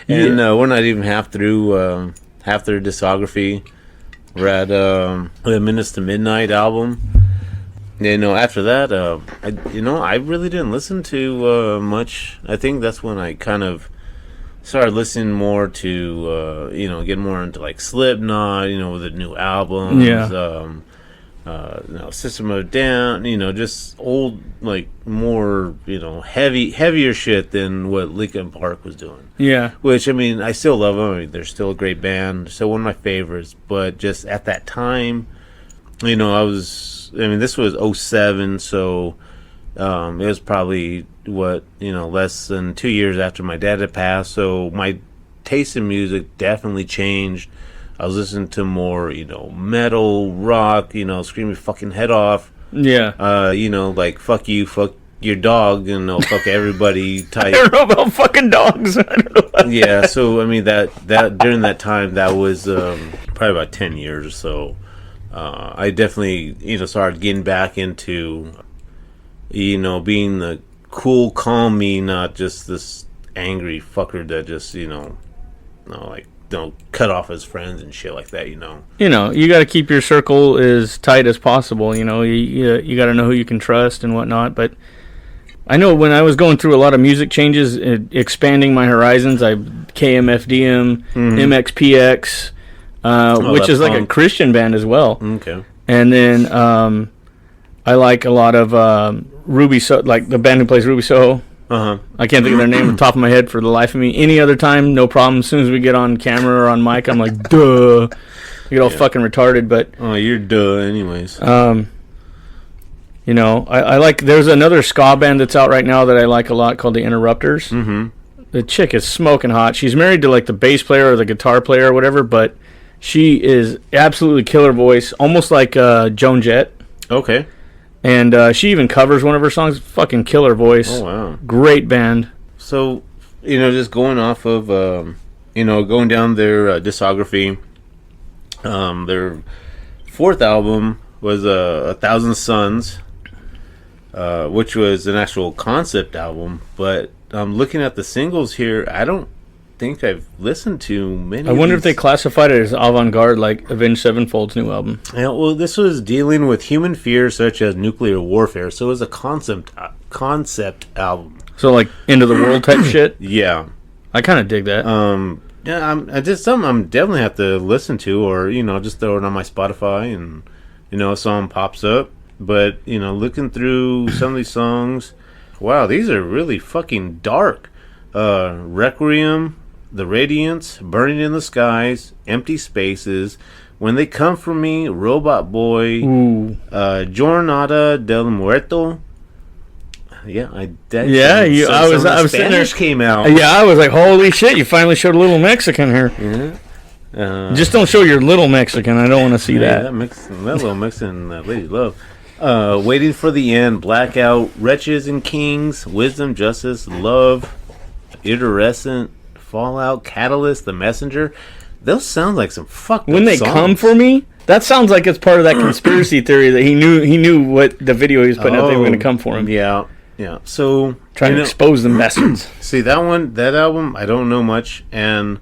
And we're not even half through their discography. We're at the Minutes to Midnight album. After that, I really didn't listen to much. I think that's when I kind of started listening more to, get more into like Slipknot, with the new albums. Yeah. System of a Down, just old, like more, heavier shit than what Linkin Park was doing. Yeah. Which, I mean, I still love them. I mean, they're still a great band. Still one of my favorites. But just at that time, this was 2007, so it was probably, less than 2 years after my dad had passed. So my taste in music definitely changed. I was listening to more, metal, rock, scream your fucking head off. Yeah. Like, fuck you, fuck your dog, fuck everybody type. I don't know about fucking dogs. I don't know about yeah, that. so, I mean, that during that time, that was probably about 10 years or so. I definitely, started getting back into, being the cool, calm me, not just this angry fucker that just, don't cut off his friends and shit like that, You got to keep your circle as tight as possible. You got to know who you can trust and whatnot. But I know when I was going through a lot of music changes, expanding my horizons, I KMFDM, MXPX, which is like a Christian band as well. Okay. And then I like a lot of Ruby, like the band who plays Ruby Soho. I can't think of their name off the top of my head for the life of me. Any other time, no problem. As soon as we get on camera or on mic, I'm like, duh. I get all fucking retarded, but... Oh, you're duh anyways. You know, I like... There's another ska band that's out right now that I like a lot called The Interrupters. The chick is smoking hot. She's married to, like, the bass player or the guitar player or whatever, but she is absolutely killer voice, almost like Joan Jett. Okay. And she even covers one of her songs. Fucking killer voice. Oh, wow. Great band. So, you know, just going off of, you know, going down their discography, their fourth album was A Thousand Suns, which was an actual concept album. But looking at the singles here, I don't think I've listened to many. I wonder if they classified it as avant-garde, like Avenged Sevenfold's new album. Yeah, well, this was dealing with human fears such as nuclear warfare, so it was a concept album. So like end of the world type shit. Yeah, I kind of dig that. Yeah, I just something I'm definitely have to listen to, or you know, just throw it on my Spotify, and you know, a song pops up. But you know, looking through some of these songs, wow, these are really fucking dark. Requiem, The Radiance, Burning in the Skies, Empty Spaces, When They Come For Me, Robot Boy, Jornada del Muerto. Yeah, I was sitting there. Came out. Yeah, I was like, holy shit! You finally showed a little Mexican here. Yeah. Just don't show your little Mexican. I don't want to see that. That little Mexican lady love. Waiting for the End, Blackout, Wretches and Kings, Wisdom, Justice, Love, Iridescent, Fallout, Catalyst, The Messenger. Those sound like some fucked When up They songs. Come For Me, that sounds like it's part of that conspiracy theory that he knew what the video he was putting out, they were going to come for him. Yeah. So trying to expose the bastards. See that album, I don't know much, and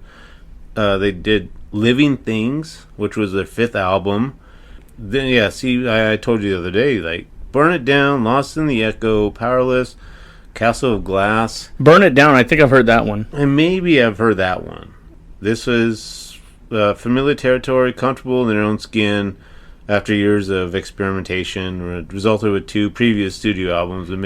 they did Living Things, which was their fifth album. Then I told you the other day, like Burn It Down, Lost in the Echo, Powerless, Castle of Glass. Burn It Down, I think I've heard that one. And maybe I've heard that one. This was familiar territory, comfortable in their own skin after years of experimentation. Resulted with 2 previous studio albums, The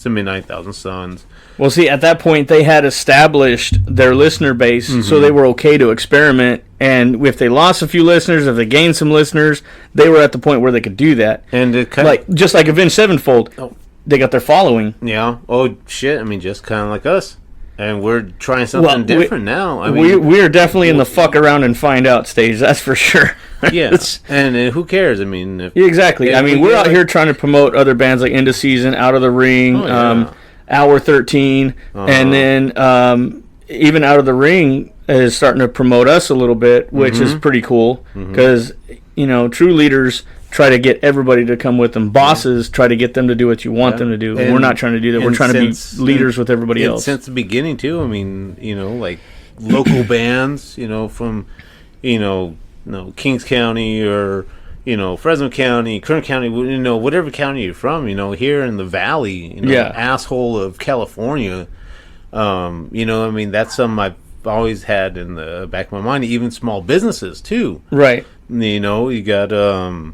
Midnight Thousand Suns. Well, see, at that point, they had established their listener base, so they were okay to experiment. And if they lost a few listeners, if they gained some listeners, they were at the point where they could do that. And it just like Avenged Sevenfold, they got their following. Yeah. Oh shit! I mean, just kind of like us, and we're trying something different now. I mean, we are definitely in the fuck around and find out stage. That's for sure. Yeah. And who cares? I mean, exactly. I mean, we're out here trying to promote other bands like End of Season, Out of the Ring, Hour 13, and then even Out of the Ring is starting to promote us a little bit, which is pretty cool because you know, true leaders try to get everybody to come with them. Bosses try to get them to do what you want them to do. And we're not trying to do that. We're trying to be leaders with everybody else. Since the beginning, too. I mean, you know, like local bands, you know, from, you know, Kings County or, you know, Fresno County, Kern County, you know, whatever county you're from, you know, here in the valley, you know, asshole of California. You know, I mean, that's something I've always had in the back of my mind. Even small businesses, too. Right. You know, you got the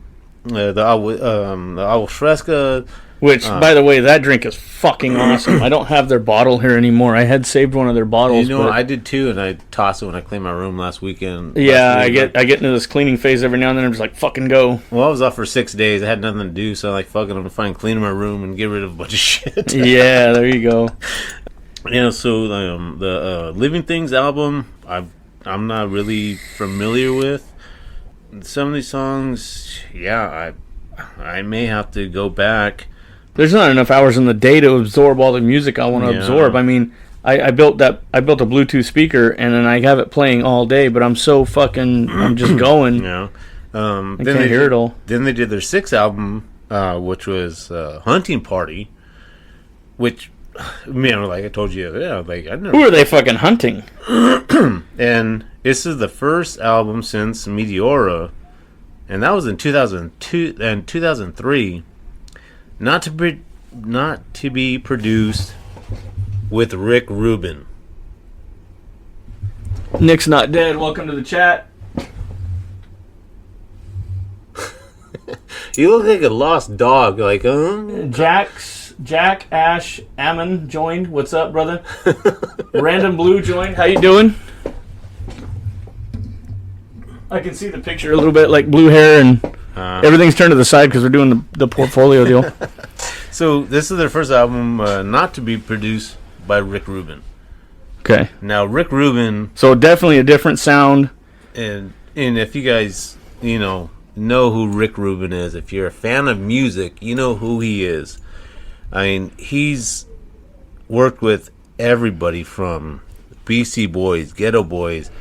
Agua Fresca, which, by the way, that drink is fucking awesome. I don't have their bottle here anymore. I had saved one of their bottles. You know, I did too, and I tossed it when I cleaned my room last weekend. I get into this cleaning phase every now and then. I'm just like, fucking go. Well, I was off for 6 days. I had nothing to do, so I'm like, fuck it, I'm gonna find cleaning my room and get rid of a bunch of shit. Yeah, there you go. Yeah, so the Living Things album, I'm not really familiar with. Some of these songs, I may have to go back. There's not enough hours in the day to absorb all the music I want to absorb. I mean, I built a Bluetooth speaker and then I have it playing all day, but I'm so fucking, I'm just going. Yeah. I can't hear it all. Then they did their 6th album, which was Hunting Party, which, man, like I told you, like I never. Who are they fucking hunting? And this is the first album since Meteora, and that was in 2002 and 2003. Not to not to be produced with Rick Rubin. Nick's not dead. Welcome to the chat. You look like a lost dog. Like, Jack Ash Ammon joined. What's up, brother? Random Blue joined. How you doing? I can see the picture a little bit, like blue hair and everything's turned to the side because we're doing the portfolio deal. So this is their first album not to be produced by Rick Rubin. Okay. Now Rick Rubin. So definitely a different sound. And if you guys know who Rick Rubin is, if you're a fan of music, you know who he is. I mean, he's worked with everybody from BC Boys, Ghetto Boys,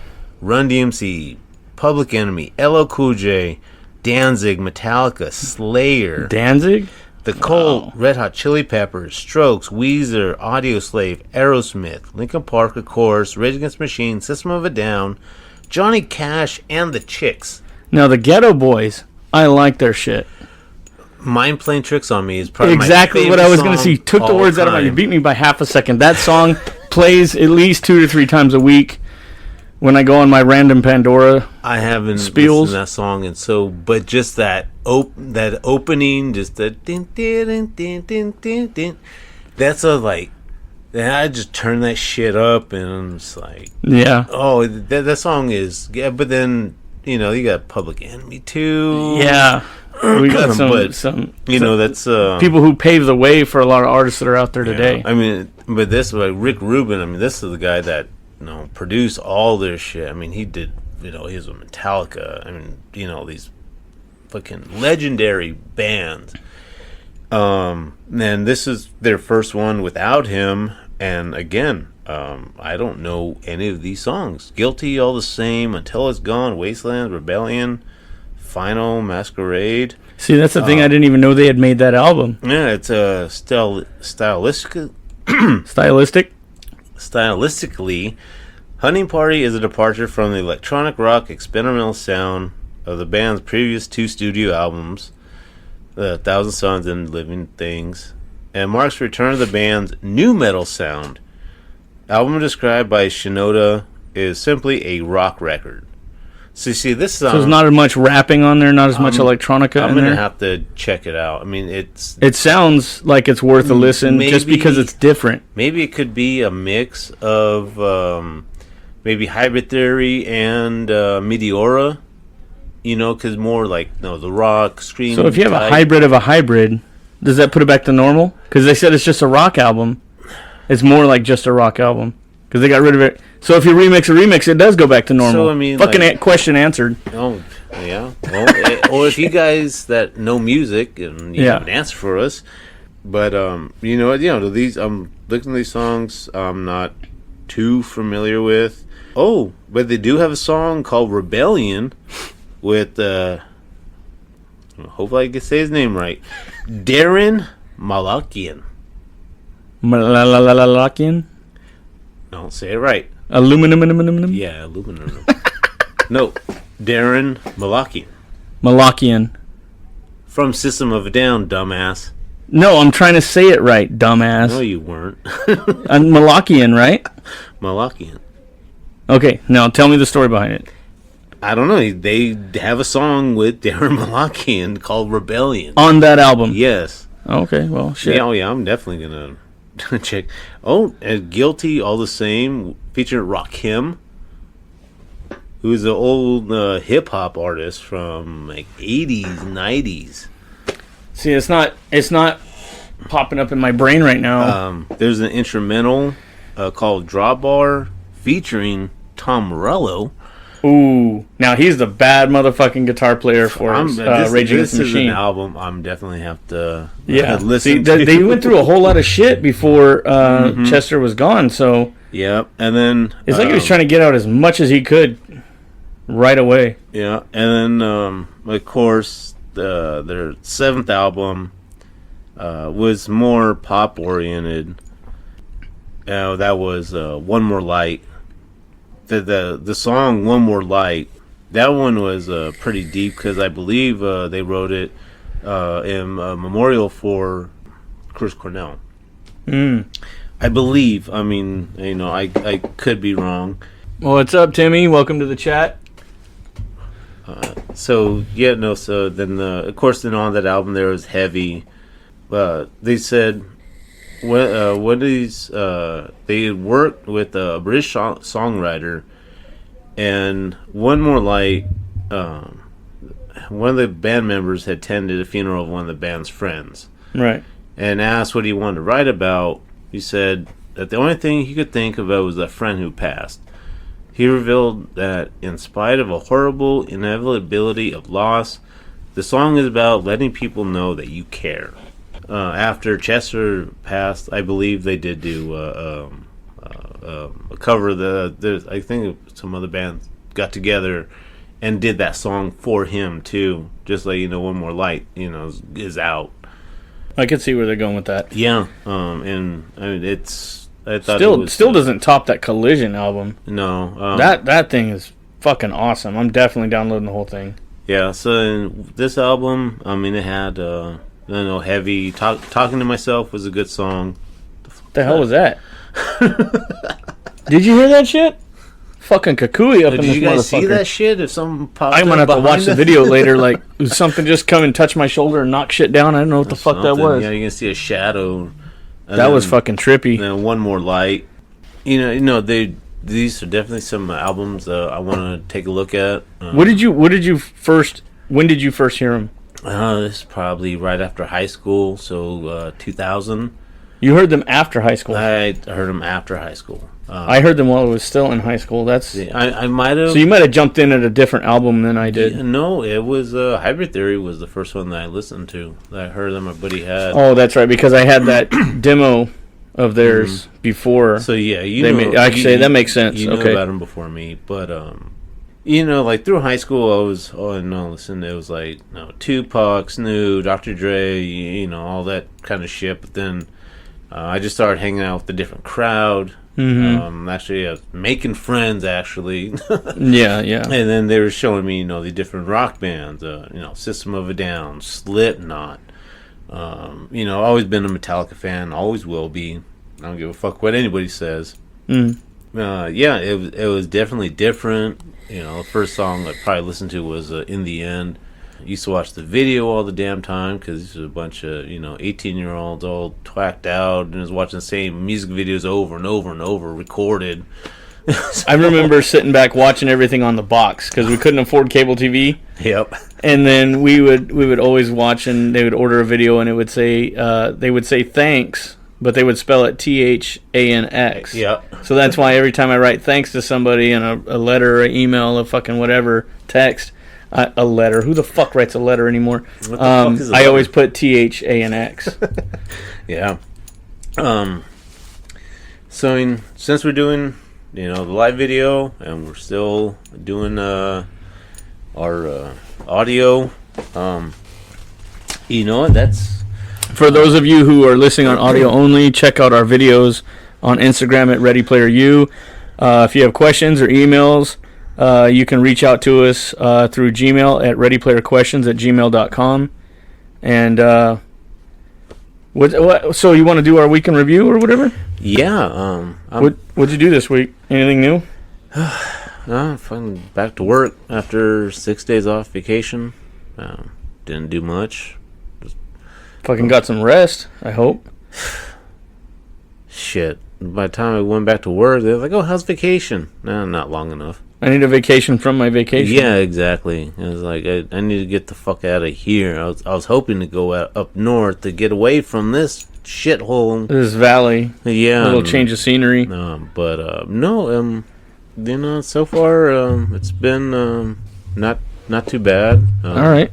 Run DMC, Public Enemy, LL Cool J, Danzig, Metallica, Slayer, Danzig, The Cult, Red Hot Chili Peppers, Strokes, Weezer, Audioslave, Aerosmith, Linkin Park, of course, Rage Against the Machine, System of a Down, Johnny Cash, and the Chicks. Now the Ghetto Boys, I like their shit. Mind Playing Tricks on Me is probably exactly what I was going to say. Took the words out of my. You beat me by half a second. That song plays at least 2 to 3 times a week when I go on my random Pandora. I haven't spiels. listened to that song, and so, but just that opening, just the din din din din din din din. That's a like. I just turn that shit up, and I'm just like, yeah. Oh, that song is But then you got Public Enemy too. Yeah. We got some that's people who pave the way for a lot of artists that are out there today. I mean, but this like Rick Rubin. I mean, this is the guy that produced all their shit. I mean, he did. He was with Metallica. I mean, these fucking legendary bands. And this is their first one without him. And again, I don't know any of these songs. Guilty, All the Same, Until It's Gone, Wasteland, Rebellion, Final, Masquerade. See, that's the thing. I didn't even know they had made that album. Yeah, it's stylistically, Hunting Party is a departure from the electronic rock experimental sound of the band's previous 2 studio albums, The Thousand Suns and Living Things, and marks the return of the band's new metal sound. Album described by Shinoda is simply a rock record. So you see, this song... So there's not as much rapping on there, not as much electronica I'm in going to there? have to check it out. I mean, it sounds like it's worth a listen just because it's different. Maybe it could be a mix of maybe Hybrid Theory and Meteora, because more like, the rock, scream. So if you have a hybrid of a hybrid, does that put it back to normal? Because they said it's just a rock album. It's more like just a rock album. Because they got rid of it. So if you remix a remix, it does go back to normal. So, I mean, fucking question answered. Oh, yeah. Well, or if you guys that know music and you have an answer for us, but these I'm looking at these songs I'm not too familiar with. Oh, but they do have a song called Rebellion with hopefully I can say his name right, Darren Malakian. Malakian? Don't say it right. Aluminum. Yeah, aluminum. No, Darren Malakian. Malakian. From System of a Down, dumbass. No, I'm trying to say it right, dumbass. No, you weren't. Malakian, right? Malakian. Okay, now tell me the story behind it. I don't know. They have a song with Darren Malakian called Rebellion. On that album? Yes. Okay, well, shit. Yeah, I'm definitely going to check. Oh, and Guilty, All the Same, featuring Rakim, who's an old hip-hop artist from, 80s, 90s. See, it's not popping up in my brain right now. There's an instrumental called Drawbar featuring Tom Morello. Ooh, now he's the bad motherfucking guitar player for Rage Against the Machine. This is an album I'm definitely have to See, listen to. They went through a whole lot of shit before Chester was gone, so... Yep, and then... It's like he was trying to get out as much as he could right away. Yeah, and then, of course, their 7th album was more pop-oriented. That was One More Light. The song One More Light, that one was pretty deep because I believe they wrote it in memorial for Chris Cornell. Mm. I believe. I mean, I could be wrong. Well, what's up, Timmy? Welcome to the chat. So then of course then on that album there was Heavy. They said when they worked with a British songwriter, and One More Light. One of the band members had attended a funeral of one of the band's friends, right? And asked what he wanted to write about. He said that the only thing he could think about was a friend who passed. He revealed that in spite of a horrible inevitability of loss, the song is about letting people know that you care. After Chester passed, I believe they did do a cover. I think some other bands got together and did that song for him too. Just like One More Light, is out. I could see where they're going with that. Yeah, and I mean I thought still doesn't top that Collision album. No, that thing is fucking awesome. I'm definitely downloading the whole thing. Yeah, so in this album, I mean, it had Heavy. Talking to Myself was a good song. The hell was that? Did you hear that shit? Fucking Kakui up in this motherfucker. Did you guys see that shit? If something popped I'm gonna have to watch the video later. Like something just come and touch my shoulder and knock shit down. I don't know what the fuck that was. Yeah, you can see a shadow. That was fucking trippy. And then One More Light. These are definitely some albums I want to take a look at. When did you first hear them? This is probably right after high school, so 2000. You heard them after high school? I heard them after high school. I heard them while I was still in high school. I might have. So you might have jumped in at a different album than I did. No, it was Hybrid Theory was the first one that I listened to. That I heard that my buddy had. Oh, that's right, because I had that demo of theirs before. So yeah, that makes sense. You know about them before me, but like through high school, I was listen. It was like Tupac, Snoop, Dr. Dre, all that kind of shit. But then I just started hanging out with a different crowd. Mm-hmm. Actually, making friends. Actually, yeah. And then they were showing me, the different rock bands. System of a Down, Slipknot. Always been a Metallica fan. Always will be. I don't give a fuck what anybody says. Mm. It was definitely different. The first song I probably listened to was In the End. I used to watch the video all the damn time because this was a bunch of 18-year-olds all twacked out and was watching the same music videos over and over and over recorded. I remember sitting back watching everything on the box because we couldn't afford cable TV. Yep. And then we would always watch, and they would order a video, and it would say they would say thanks, but they would spell it THANX. Yep. So that's why every time I write thanks to somebody in a letter, or email, a fucking whatever text. A letter. Who the fuck writes a letter anymore? I always put THANX. Yeah. So since we're doing, the live video, and we're still doing our audio, that's for those of you who are listening on audio only. Check out our videos on Instagram at ReadyPlayerU. If you have questions or emails. You can reach out to us through Gmail at readyplayerquestions@gmail.com. And so you want to do our week in review or whatever? Yeah. What'd you do this week? Anything new? I'm back to work after 6 days off vacation. Didn't do much. Just fucking got some rest, I hope. Shit. By the time I went back to work, they were like, "Oh, how's vacation?" No, not long enough. I need a vacation from my vacation. Yeah, exactly. It was like I need to get the fuck out of here. I was hoping to go up north to get away from this shithole. This valley. Yeah, a little change of scenery. But no. So far it's been not too bad. All right.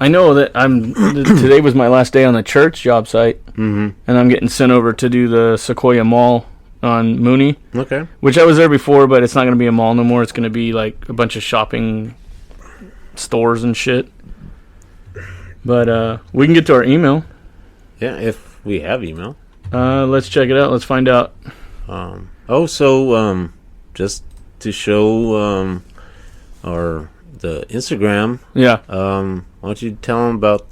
I know that today was my last day on the church job site, and I'm getting sent over to do the Sequoia Mall on Mooney. Okay. Which I was there before, but it's not going to be a mall no more. It's going to be like a bunch of shopping stores and shit. But we can get to our email. Yeah, if we have email. Let's check it out. Let's find out. Just to show the Instagram. Yeah. Why don't you tell them about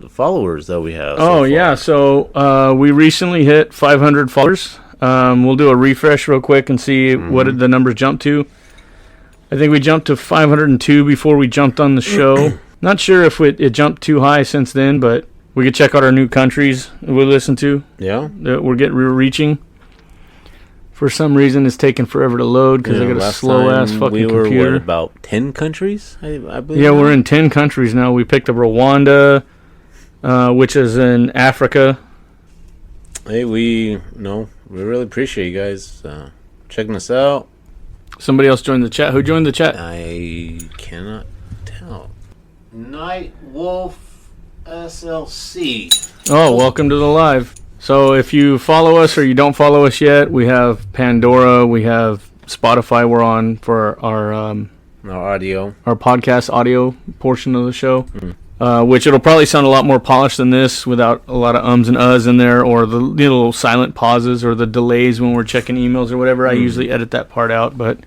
the followers that we have. Oh, yeah. So we recently hit 500 followers. We'll do a refresh real quick and see what did the numbers jump to. I think we jumped to 502 before we jumped on the show. Not sure if it jumped too high since then, but we could check out our new countries we listen to. Yeah. That we're reaching. For some reason, it's taking forever to load because I got a slow-ass fucking computer. We were, about 10 countries, I believe? Yeah, we're in 10 countries now. We picked up Rwanda, which is in Africa. Hey, we really appreciate you guys checking us out. Somebody else joined the chat. Who joined the chat? I cannot tell. Night Wolf SLC. Oh, welcome to the live. So if you follow us or you don't follow us yet, we have Pandora, we have Spotify we're on for our audio. Our podcast audio portion of the show. Which it'll probably sound a lot more polished than this without a lot of ums and uhs in there or the little silent pauses or the delays when we're checking emails or whatever. I usually edit that part out, but...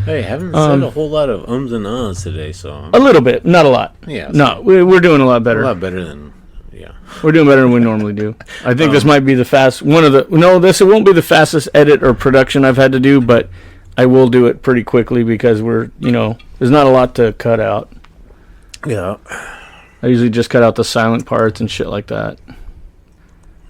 Hey, haven't said a whole lot of ums and uhs today, so... A little bit, not a lot. Yeah. No, we're doing a lot better. A lot better than... Yeah. We're doing better than we normally do. I think this might be the it won't be the fastest edit or production I've had to do, but I will do it pretty quickly because there's not a lot to cut out. Yeah. I usually just cut out the silent parts and shit like that.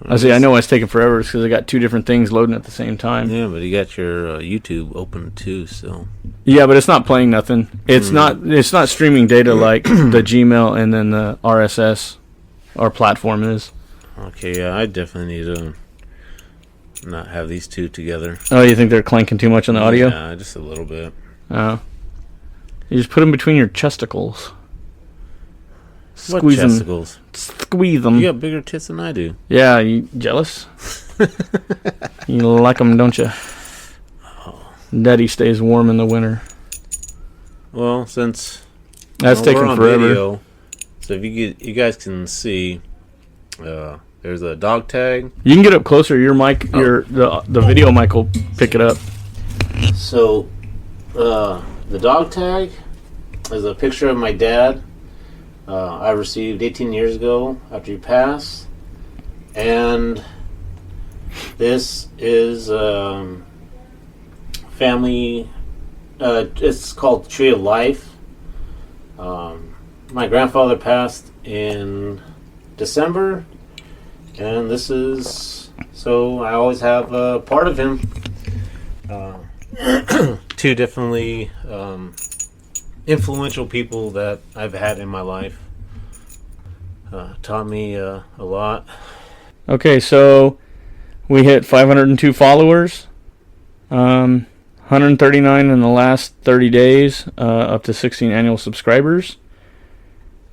I know it's taking forever because I got two different things loading at the same time. Yeah, but you got your YouTube open too, so. Yeah, but it's not playing nothing. It's not streaming data like the Gmail and then the RSS, our platform is. Okay, yeah, I definitely need to not have these two together. Oh, you think they're clanking too much on the audio? Yeah, just a little bit. Oh. You just put them between your chesticles. Squeeze them. Squeeze them. You got bigger tits than I do. Yeah, you jealous? You like them, don't you? Oh. Daddy stays warm in the winter. Well, since that's taking forever. Video, so if you guys can see, there's a dog tag. You can get up closer. Your mic, the video mic will pick it up. So, the dog tag is a picture of my dad. I received 18 years ago after he passed, and this is family. It's called Tree of Life. My grandfather passed in December, and this is so I always have a part of him. Two definitely influential people that I've had in my life. Taught me a lot. Okay, so we hit 502 followers, 139 in the last 30 days, up to 16 annual subscribers.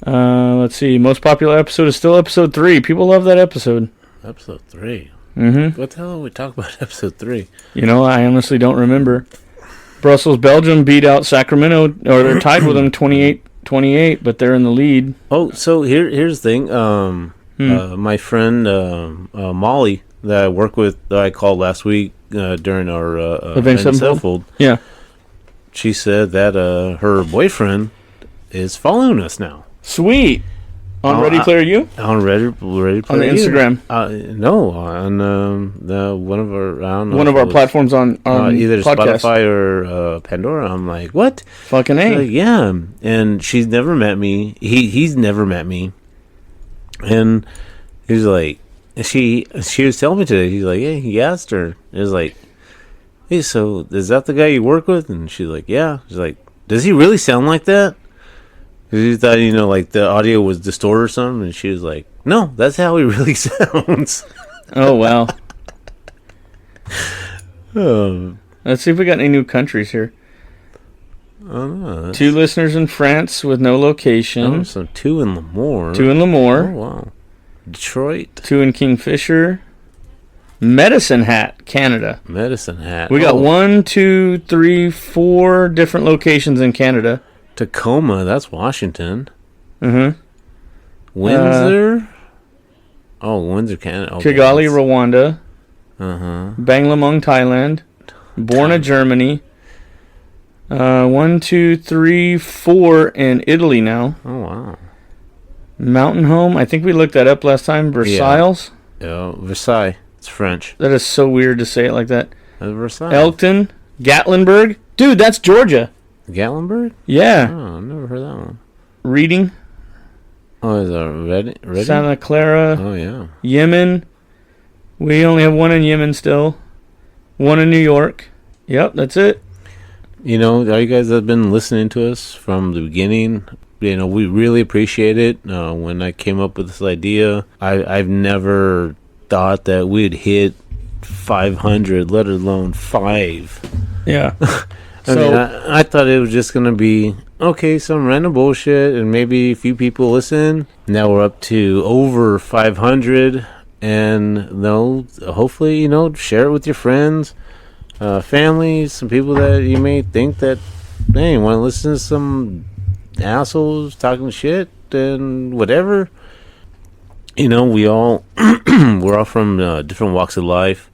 Let's see, most popular episode is still episode 3. People love that episode. Episode 3? Mm-hmm. What the hell did we talk about episode 3? I honestly don't remember. Brussels, Belgium beat out Sacramento, or they're tied with them 28, but they're in the lead. Oh, so here's the thing. My friend Molly that I work with, that I called last week during our Event Sevenfold. Yeah. She said that her boyfriend is following us now. Sweet. On Ready Player U? On Ready Player U. On the Instagram? No, on one of our I don't know one of our platforms on either podcast. Spotify or Pandora. I'm like, what? Fucking A. Like, yeah, and she's never met me. He's never met me, and he's like, she was telling me today. He's like, hey, he asked her. It was like, hey, so is that the guy you work with? And she's like, yeah. She's like, does he really sound like that? He thought, like the audio was distorted or something, and she was like, no, that's how he really sounds. Oh, wow. Let's see if we got any new countries here. Oh, 2 listeners in France with no location. Oh, so 2 in Lemoore. 2 in Lemoore. Oh, wow. Detroit. 2 in Kingfisher. Medicine Hat, Canada. Medicine Hat. We got 1, 2, 3, 4 different locations in Canada. Tacoma, that's Washington. Mm-hmm. Windsor? Windsor, Canada. Okay, Kigali, Rwanda. Uh-huh. Banglamung, Thailand. Borna, Germany. 1, 2, 3, 4 in Italy now. Oh, wow. Mountain home. I think we looked that up last time. Versailles. Yeah, Versailles. It's French. That is so weird to say it like that. Versailles. Elkton, Gatlinburg. Dude, that's Georgia. Gatlinburg? Yeah. Oh, I've never heard that one. Reading. Oh, is that Reading? Santa Clara. Oh, yeah. Yemen. We only have one in Yemen still. One in New York. Yep, that's it. You know, all you guys that have been listening to us from the beginning, you know, we really appreciate it. When I came up with this idea, I've never thought that we'd hit 500, let alone 5. Yeah. I thought it was just going to be, okay, some random bullshit, and maybe a few people listen. Now we're up to over 500, and hopefully, you know, share it with your friends, families, some people that you may think that, hey, you want to listen to some assholes talking shit and whatever. You know, we're all from different walks of life.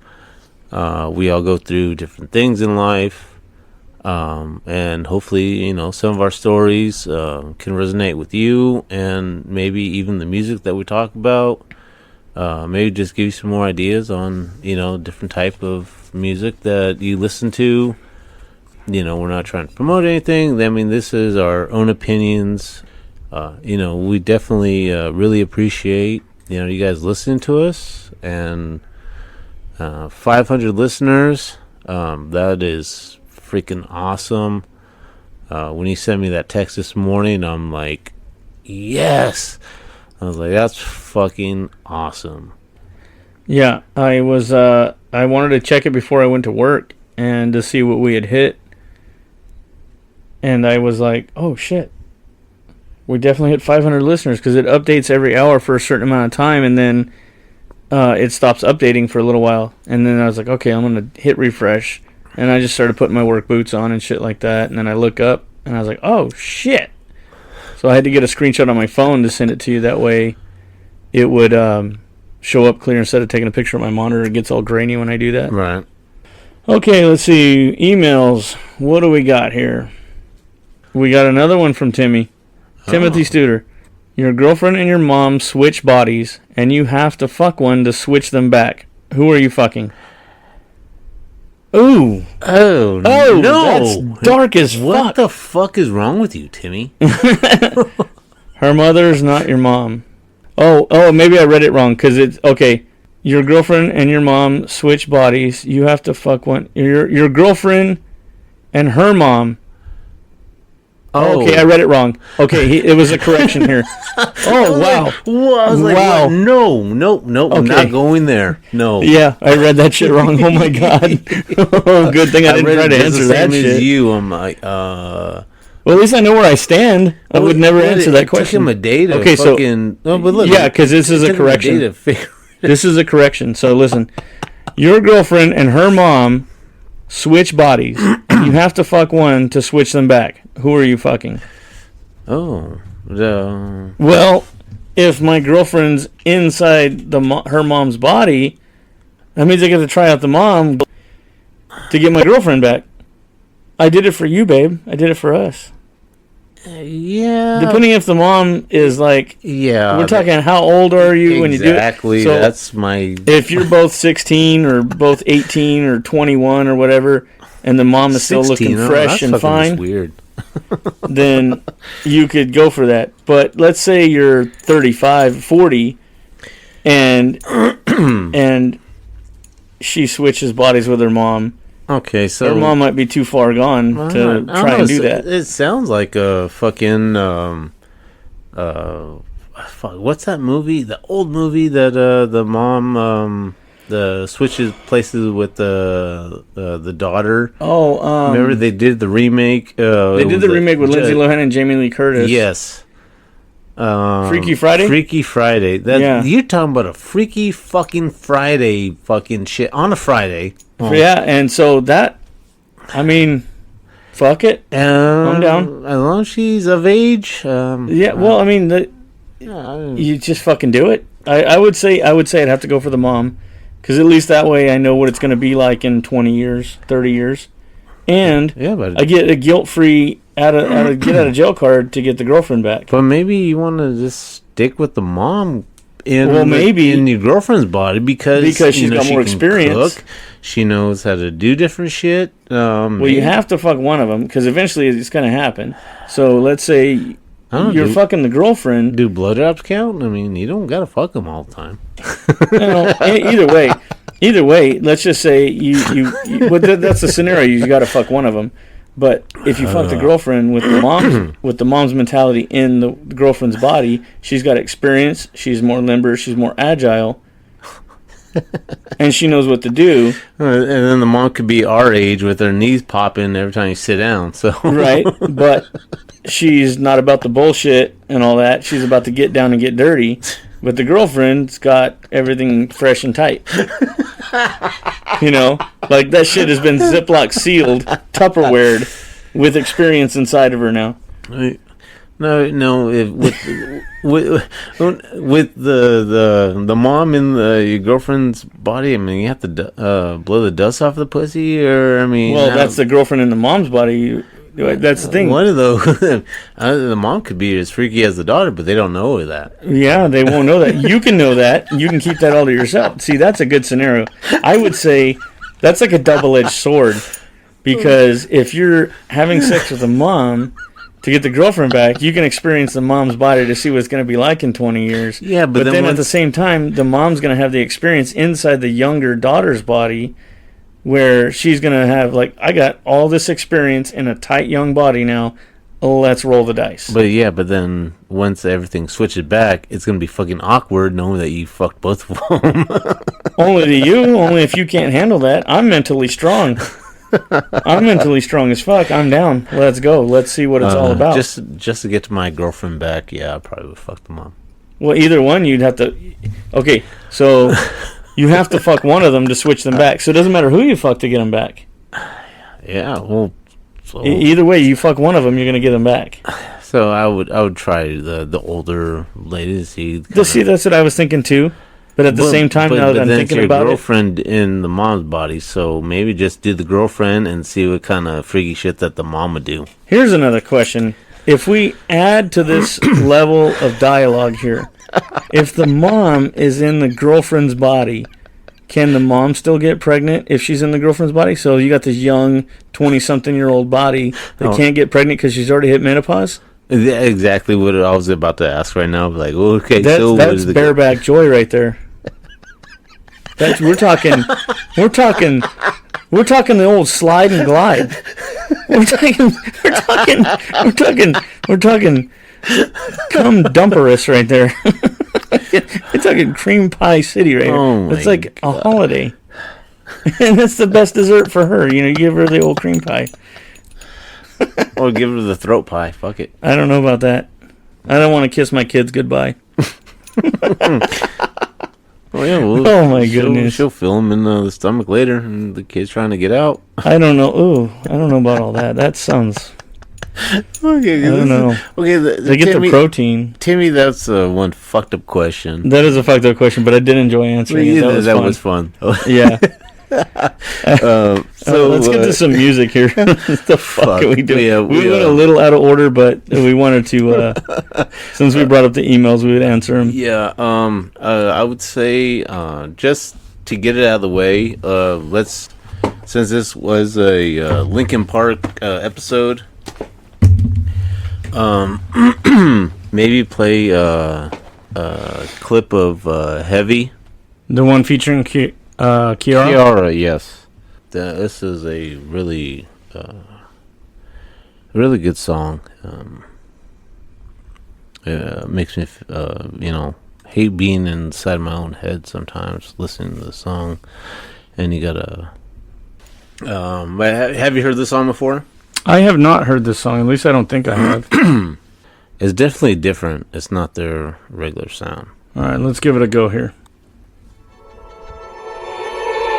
We all go through different things in life. And hopefully, you know, some of our stories can resonate with you, and maybe even the music that we talk about. Maybe just give you some more ideas on, you know, different type of music that you listen to. You know, we're not trying to promote anything. I mean, this is our own opinions. You know, we definitely really appreciate, you know, you guys listening to us, and 500 listeners. That is freaking awesome. When he sent me that text this morning, I'm like, yes. I was like, that's fucking awesome. Yeah, I wanted to check it before I went to work and to see what we had hit. And I was like, oh shit. We definitely hit 500 listeners, because it updates every hour for a certain amount of time, and then it stops updating for a little while. And then I was like, okay, I'm going to hit refresh. And I just started putting my work boots on and shit like that. And then I look up, and I was like, oh, shit. So I had to get a screenshot on my phone to send it to you. That way it would show up clear instead of taking a picture of my monitor. It gets all grainy when I do that. Right. Okay, let's see. Emails. What do we got here? We got another one from Timmy. Timothy Studer. Your girlfriend and your mom switch bodies, and you have to fuck one to switch them back. Who are you fucking? Ooh. Oh, no. That's dark as fuck. What the fuck is wrong with you, Timmy? Her mother's not your mom. Oh, maybe I read it wrong, because it's, okay, your girlfriend and your mom switch bodies. You have to fuck one. Your girlfriend and her mom. Oh, okay, I read it wrong. Okay, it was a correction here. Oh, wow. I was like, wow. What? No, I'm not going there. No. Yeah, I read that shit wrong. Oh, my God. Good thing I didn't try to answer that shit. As you, I'm like, Well, at least I know where I stand. I would never answer that question. It took him a day to fucking... No, but look. Yeah, because this is a correction. This is a correction. So, listen. Your girlfriend and her mom switch bodies. You have to fuck one to switch them back. Who are you fucking? Oh. Well, if my girlfriend's inside her mom's body, that means I get to try out the mom to get my girlfriend back. I did it for you, babe. I did it for us. Yeah. Depending if the mom is like... Yeah. We're talking how old are you when you do it? Exactly. So that's my... If you're both 16 or both 18 or 21 or whatever, and the mom is still looking fresh and fine... That's weird. Then you could go for that. But let's say you're 35, 40, and she switches bodies with her mom. Okay, so... Her mom might be too far gone to try and do that. It sounds like a fucking... what's that movie? The old movie that the mom... switches places with the daughter. Oh, remember they did the remake? They did the remake with Lindsay Lohan and Jamie Lee Curtis. Yes. Freaky Friday? Freaky Friday. Yeah. You're talking about a Freaky fucking Friday fucking shit on a Friday. Oh. Yeah, and so that, I mean, fuck it. I'm down. As long as she's of age. Yeah, well, I mean, you just fucking do it. I would say I'd have to go for the mom. Because at least that way I know what it's going to be like in 20 years, 30 years. And I get a guilt-free get out of jail card to get the girlfriend back. But maybe you want to just stick with the mom maybe in your girlfriend's body because she's got more experience. Cook, she knows how to do different shit. You have to fuck one of them because eventually it's going to happen. So let's say you're fucking the girlfriend. Do blowjobs count? I mean, you don't gotta fuck them all the time. Either way, let's just say you that's the scenario. You got to fuck one of them. But if you fuck the girlfriend with the mom's mentality in the girlfriend's body, she's got experience. She's more limber. She's more agile. And she knows what to do. And then the mom could be our age with her knees popping every time you sit down. So right, but she's not about the bullshit and all that. She's about to get down and get dirty. But the girlfriend's got everything fresh and tight. Like that shit has been Ziploc sealed, Tupperware with experience inside of her now. No. With the mom in your girlfriend's body, I mean, you have to blow the dust off the pussy, or I mean, that's the girlfriend in the mom's body. That's the thing. One of those, the mom could be as freaky as the daughter, but they don't know that. Yeah, they won't know that. You can know that. You can keep that all to yourself. See, that's a good scenario. I would say that's like a double-edged sword, because if you're having sex with a mom to get the girlfriend back, you can experience the mom's body to see what it's going to be like in 20 years. Yeah, but then at the same time, the mom's going to have the experience inside the younger daughter's body, where she's going to have, like, I got all this experience in a tight young body now. Let's roll the dice. But then once everything switches back, it's going to be fucking awkward knowing that you fucked both of them. Only to you. Only if you can't handle that. I'm mentally strong. I'm mentally strong as fuck. I'm down. Let's go. Let's see what it's all about. Just to get to my girlfriend back, yeah, I probably would fuck the mom. Well, either one, you'd have to... Okay, so... You have to fuck one of them to switch them back. So it doesn't matter who you fuck to get them back. Yeah, well... Either way, you fuck one of them, you're going to get them back. So I would try the older lady to see... See, that's what I was thinking too. But at the same time, now that I'm thinking about it... girlfriend in the mom's body, so maybe just do the girlfriend and see what kind of freaky shit that the mom would do. Here's another question. If we add to this level of dialogue here... If the mom is in the girlfriend's body, can the mom still get pregnant if she's in the girlfriend's body? So you got this young 20-something-year-old body that can't get pregnant because she's already hit menopause? Yeah, exactly what I was about to ask right now. Like, okay, that's bareback joy right there. We're talking the old slide and glide. We're talking cum dumperous right there. We're talking cream pie city right here. It's like a holiday. And that's the best dessert for her. You give her the old cream pie. Or give her the throat pie. Fuck it. I don't know about that. I don't want to kiss my kids goodbye. Oh my goodness. She'll feel them in the stomach later, and the kid's trying to get out. I don't know. Ooh, I don't know about all that. That sounds... Okay, I don't know. Okay, they get the protein. Timmy, that's one fucked up question. That is a fucked up question, but I did enjoy answering it. That was fun. Yeah. So let's get to some music here. What the fuck are we doing? Yeah, we went a little out of order, but we wanted to, since we brought up the emails, we would answer them. Yeah. I would say just to get it out of the way, since this was a Linkin Park episode. Maybe play a clip of Heavy. The one featuring Kiara? Kiara, yes. This is a really good song. Makes me, hate being inside my own head sometimes, listening to the song. And you gotta... have you heard this song before? I have not heard this song. At least I don't think I have. It's definitely different. It's not their regular sound. All right, let's give it a go here.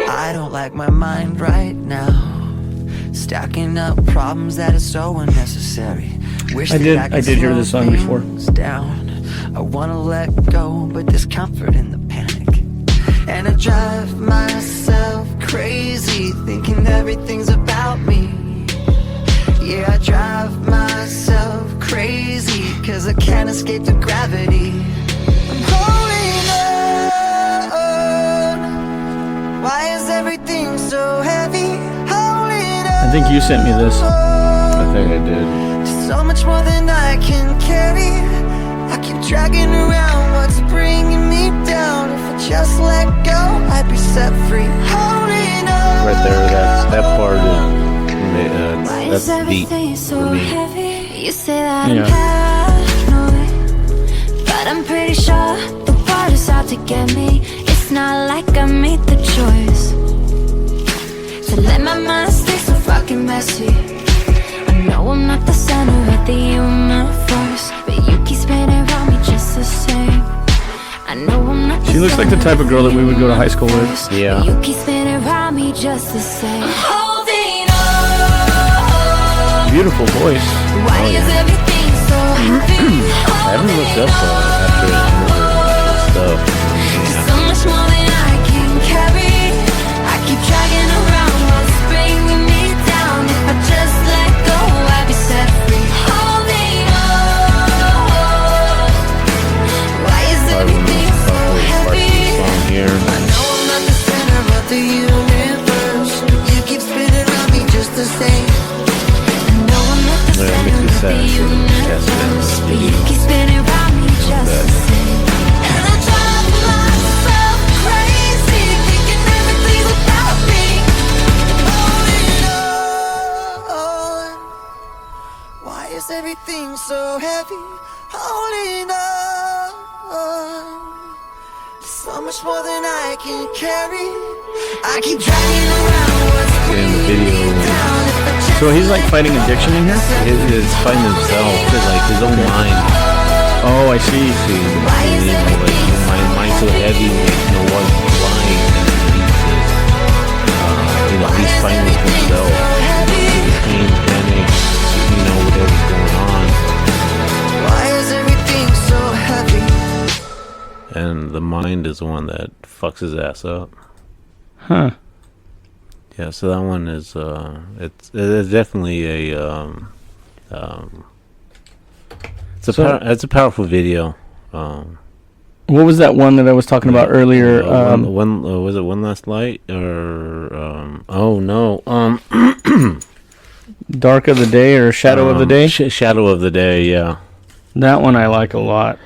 I don't like my mind right now. Stacking up problems that are so unnecessary. I did hear this song before. Down. I wanna let go, but there's comfort in the panic. And I drive myself crazy, thinking everything's about me. Yeah, I drive myself crazy, 'cause I can't escape the gravity. think you sent me this. I think I did. So much more than I can carry. I keep dragging around what's bringing me down. If I just let go, I'd be set free. Holding on. Right there, that part is that's deep so for me. heavy? You say that Yeah. I'm paranoid, but I'm pretty sure the water's out to get me. It's not like I made the choice to let my mind stay so fucking messy. I know I'm not the center of the universe, but you keep spinning around me just the same. I know I'm not the She looks like the type of girl that we would go to high school with. Yeah. but you keep spinning around me just the same. I'm holding on. Beautiful voice. Why is everything so heavy? I haven't looked up after the stuff. So much more than I can carry. I keep dragging around what's bringing me down. If I just let go, I'd be set free. Holding on. Why is everything so heavy? Song here. I know I'm not the center of the universe. You keep spinning around me just the same. I know I'm not the Yeah, it center makes me of the sad seeing the chest in universe, this but you video. keep spinning around me just the same. And I drive myself crazy, thinking everything's about me. Holding on. Why is everything so heavy? Holding on. So much more than I can carry. I keep dragging around what's In the video, down. If I just So he's like fighting addiction in here? his fighting himself, like his own mind. Oh, I see. My mind's so heavy, what's lying, and he's fighting with himself. Pain, panic, whatever's going on. Why is everything so heavy? And the mind is the one that fucks his ass up. Huh. Yeah, so that one is it's definitely it's a powerful video. What was that one that I was talking about earlier? Was it One Last Light or oh no Dark of the Day or Shadow of the Day? Shadow of the Day, yeah. That one I like a lot.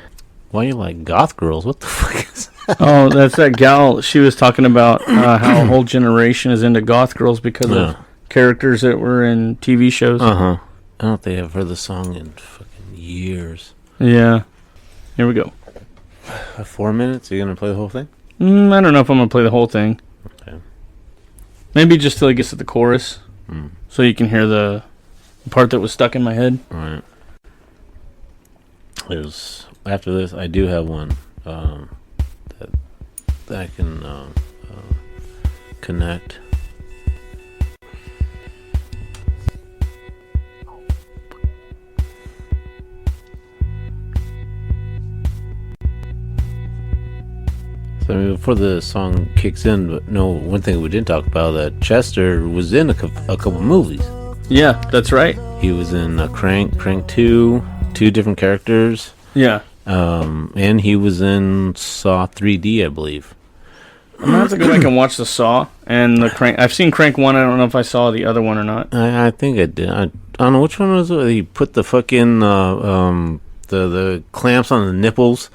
Why you like goth girls? What the fuck is that? Oh, that's that gal. She was talking about how a whole generation is into goth girls because of characters that were in TV shows. I don't think I've heard the song in fucking years. Yeah. Here we go. 4 minutes? Are you gonna play the whole thing? I don't know if I'm going to play the whole thing. Okay. Maybe just till he gets to the chorus. So you can hear the part that was stuck in my head. All right. After this, I do have one that I can connect. So before the song kicks in, but no, one thing we didn't talk about, that Chester was in a couple movies. Yeah, that's right. He was in Crank 2, two different characters. Yeah. And he was in Saw 3D, I believe. I'm gonna have to go back and watch the Saw and the Crank. I've seen Crank 1. I don't know if I saw the other one or not. I think I did. I don't know which one was it. He put the fucking the clamps on the nipples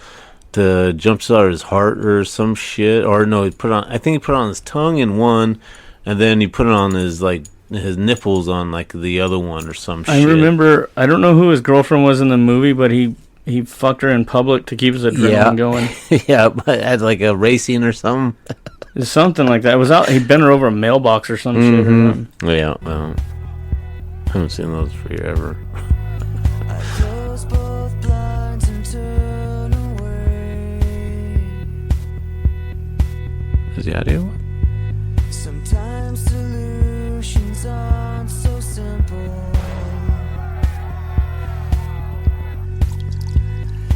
to jumpstart his heart or some shit. Or no, I think he put it on his tongue in one, and then he put it on his nipples on the other one or some shit. I remember. I don't know who his girlfriend was in the movie, but he fucked her in public to keep his adrenaline going. Yeah, but at a racing or something. Something like that. It was out. He bent her over a mailbox or some shit. Or something. Yeah, I haven't seen those forever. I close both blinds and turn away. Is the audio? Sometimes solutions aren't so simple.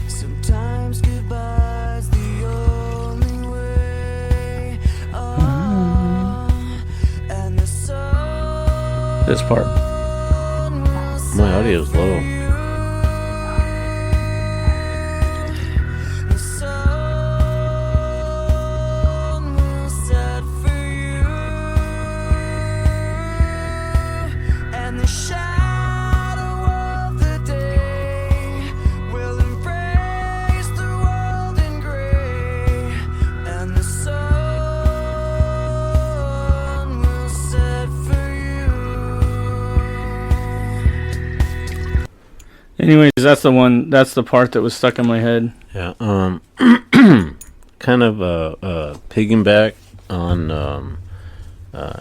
Sometimes goodbye's the only way. And the sun This part. My audio's low. The sun will set for you. Anyways, that's the one. That's the part that was stuck in my head. Yeah. Kind of piggyback on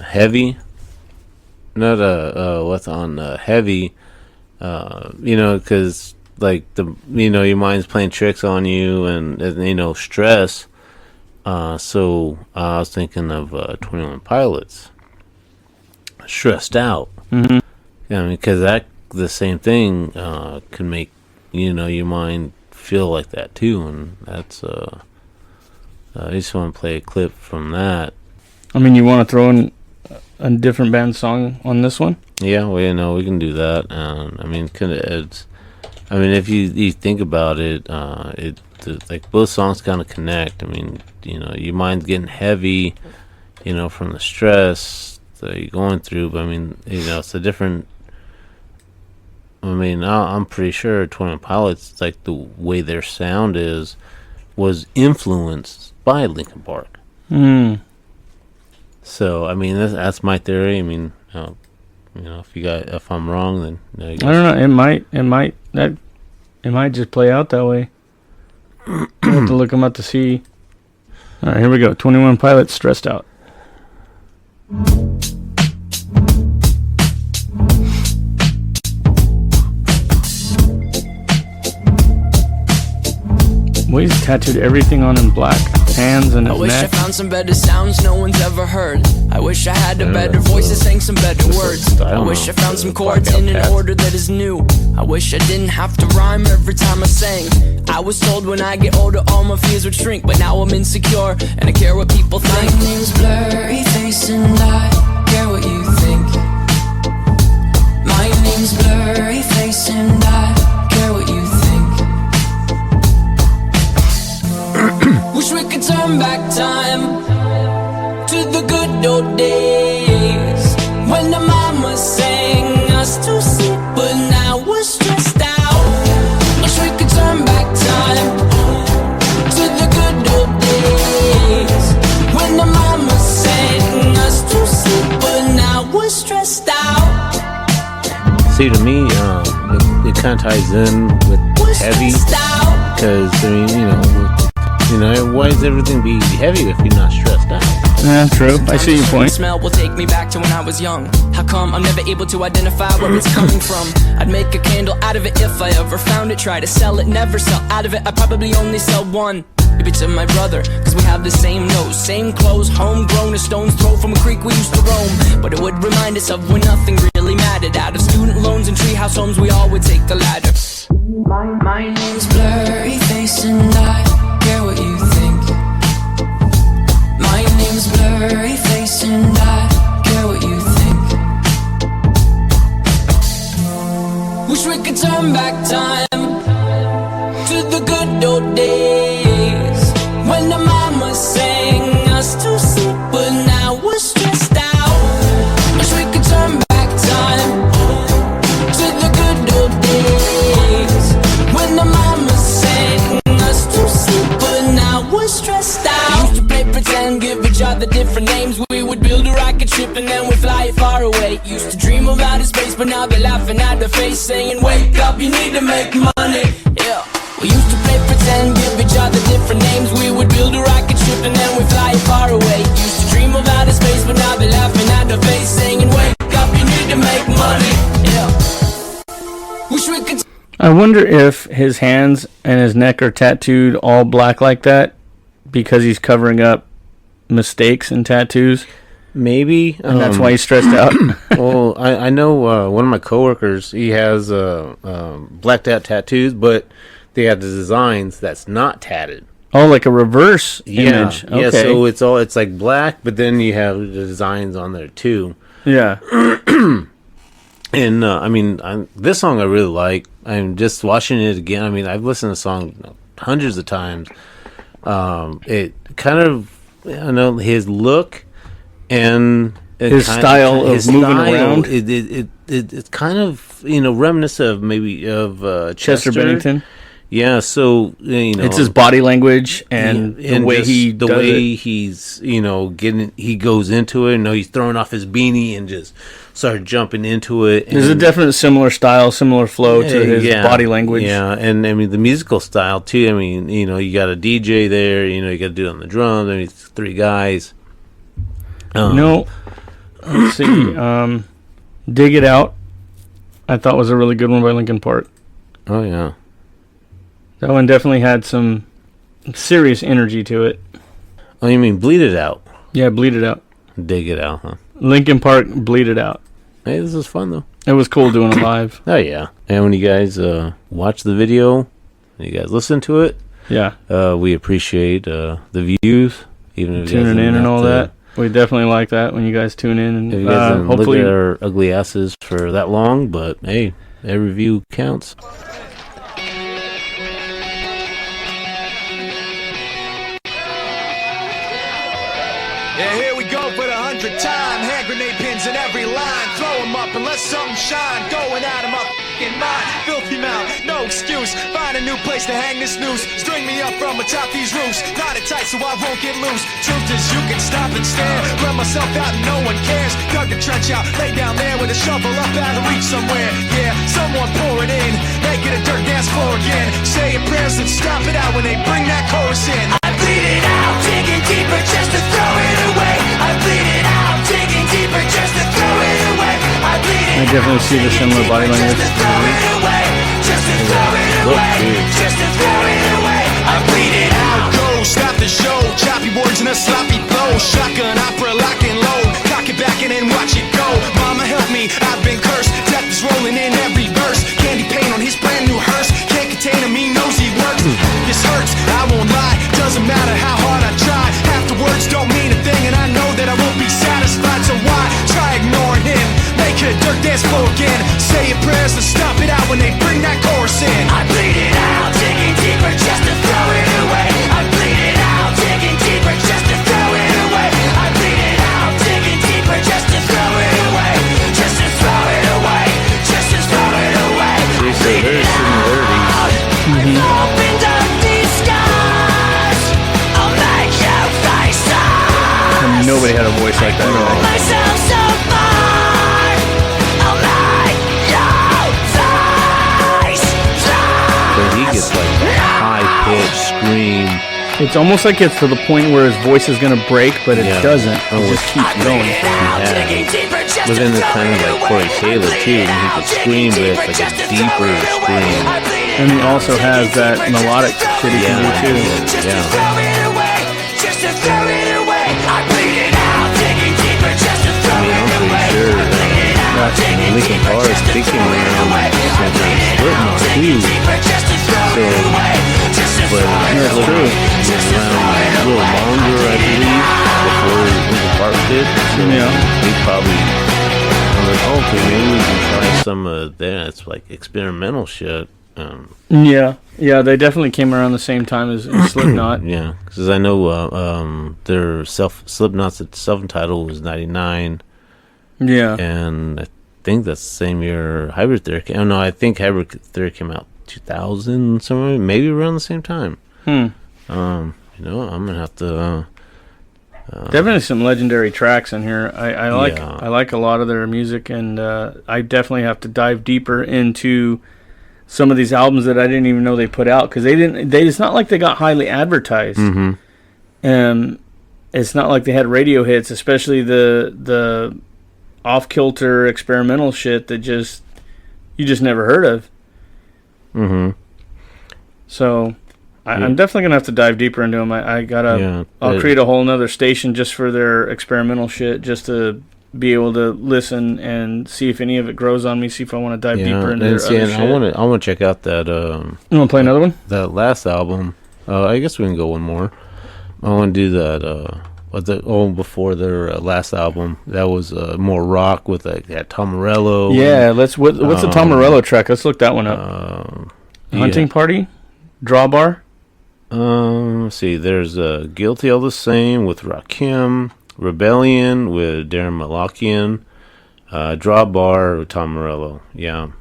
heavy. Not what's on heavy. Because like your mind's playing tricks on you, and stress. So I was thinking of 21 Pilots. Stressed out. Mm-hmm. Yeah, because the same thing can make your mind feel like that too, and that's I just want to play a clip from that. I mean, you want to throw in a different band song on this one? Yeah, well, we can do that. I mean, if you think about it, like both songs kind of connect. I mean, your mind's getting heavy, from the stress that you're going through. But I mean, it's a different. I mean, I'm pretty sure 21 Pilots, like the way their sound was influenced by Linkin Park. So I mean, that's my theory. I mean, if I'm wrong, then I don't know. It might just play out that way. I'll have to look them up to see. All right, here we go. 21 Pilots, Stressed Out. Well, he's tattooed everything on in black. Hands and his I wish neck. I found some better sounds no one's ever heard. I wish I had a better voice that sang some better words. I wish I found some chords in an order that is new. I wish I didn't have to rhyme every time I sang. I was told when I get older all my fears would shrink, but now I'm insecure and I care what people think. My name's Blurry Face and I care what you think. My name's Blurry Face and I care what you think. Wish we could turn back time to the good old days when the mama sang us to sleep, but now we're stressed out. Wish we could turn back time to the good old days when the mama sang us to sleep, but now we're stressed out. See, to me, it kind of ties in with heavy, because I mean, why does everything be heavy if you're not stressed out? Yeah, true. I see your point. The smell will take me back to when I was young. How come I'm never able to identify where it's coming from? I'd make a candle out of it if I ever found it. Try to sell it, never sell out of it. I probably only sell one. Maybe to my brother, cause we have the same nose, same clothes, homegrown, a stone's throw from a creek we used to roam. But it would remind us of when nothing really mattered. Out of student loans and treehouse homes, we all would take the ladder. My name's Blurry Face and I care what you think. My name's Blurry Face and I care what you think. Wish we could turn back time to the good old days when the mama sang us to sleep, but now we're stressed out. Wish we could turn back time to the good old days when the mama sang us to sleep, but now we're stressed out. Used to play pretend, give each other different names. We would build a rocket ship and then we'd fly it far away. Used to dream of outer space, but now they're laughing at the face, saying, wake up, you need to make money. Yeah. We used to play pretend, give each other different names. We would build a rocket ship and then we'd fly it far away. Used to dream of outer space, but now they're laughing at the face, saying, wake up, you need to make money. Yeah. Wish we could. I wonder if his hands and his neck are tattooed all black like that because he's covering up mistakes in tattoos. Maybe. And that's why he's stressed out. Well, I know one of my coworkers, he has blacked out tattoos, but they have the designs that's not tatted. Oh, like a reverse image. Okay. Yeah, so it's like black, but then you have the designs on there too. Yeah. And I mean, this song I really like. I'm just watching it again. I mean, I've listened to the song hundreds of times. It kind of, his look and his style of moving around. It's kind of reminiscent of maybe of Chester Bennington. Yeah, so it's his body language and the way he's he goes into it. He's throwing off his beanie and just started jumping into it. There's a definite similar style, similar flow to his body language. Yeah, and I mean the musical style too. I mean, you got a DJ there. You got to do it on the drums. I mean, it's 3 guys. Let's see. Dig It Out, I thought was a really good one by Linkin Park. Oh yeah. That one definitely had some serious energy to it. Oh, you mean Bleed It Out? Yeah, Bleed It Out. Dig It Out, huh? Linkin Park, Bleed It Out. Hey, this is fun, though. It was cool doing it live. Oh, yeah. And when you guys watch the video, you guys listen to it, yeah, we appreciate the views. Even if tuning in and all that. We definitely like that when you guys tune in. And if you guys didn't hopefully look at our ugly asses for that long, but hey, every view counts. Yeah, here we go for the 100th time. Hand grenade pins in every line. Throw them up and let something shine. Going at them up in mind. Filthy mouth, no excuse. Find a new place to hang this noose. String me up from atop these roofs. Knot it tight so I won't get loose. Truth is you can stop and stare. Run myself out and no one cares. Dug the trench out, lay down there with a shovel up out of reach somewhere. Yeah, someone pour it in. Make it a dirt dance floor again. Saying prayers and stop it out when they bring that chorus in. I bleed it out, digging deeper just to throw it away. I bleed it out, digging deeper just to throw it away. I bleed it I definitely see the similar body language. just to throw it away. Just to throw it away. Just to throw it away. I bleed it out. Go, stop the show. Choppy words and a sloppy flow. Shotgun opera, lock and load. Cock it back and then watch it go. Mama help me, I've been cursed. Death is rolling in every verse. Candy paint on his brand new hearse. Can't contain him, he knows he works. This hurts, I won't lie. Doesn't matter how hard I try. Half the words don't mean a thing, and I know that I won't be satisfied. So why try ignoring him? Make it a dirt dance floor again. Say your prayers and stop it out when they bring that chorus in. I bleed it out, digging deeper just to throw it away. I bleed it out, digging deeper just to throw it away. I bleed it out, digging deeper just to throw it away. Just to throw it away. Just to throw it away. They say there's similarities. I've opened up these scars. I'll make you face up. Nobody had a voice like that. Myself so far. I'll make you face up. But he gets like a high-pitched scream. It's almost like it's to the point where his voice is going to break, but it doesn't. It just keeps going. But then it's kind of like Corey Taylor too, and he can scream, but it's like a deeper scream. And he also has that melodic shit he can do too. Yeah. I'm pretty sure Linkin Park, they came around since Slipknot too. So, but That's true. around a little longer, I believe, before Linkin Park did. So Yeah. he probably, I'm like, oh, okay, maybe we can try some of that. It's like experimental shit. Yeah, they definitely came around the same time as Slipknot. Yeah, because I know their Slipknot's self-entitled was 99. Yeah. And I think that's the same year Hybrid Theory came. Oh, no, I think Hybrid Theory came out 2000 somewhere, maybe around the same time. I'm gonna have to. Definitely some legendary tracks in here. I like a lot of their music, and I definitely have to dive deeper into some of these albums that I didn't even know they put out, because it's not like they got highly advertised. It's not like they had radio hits, especially the off-kilter experimental shit that you just never heard of. So I'm definitely gonna have to dive deeper into them. I'll create a whole nother station just for their experimental shit, just to be able to listen and see if any of it grows on me. See if I want to dive deeper into their other shit. I want to check out that. You want to play another one? That last album. I guess we can go one more. I want to do that. Before their last album, that was more rock with that Tom Morello. Yeah, what's the Tom Morello track? Let's look that one up. Hunting Party, Drawbar. Let's see. There's Guilty All the Same with Rakim, Rebellion with Darren Malakian, Drawbar with Tom Morello. Yeah,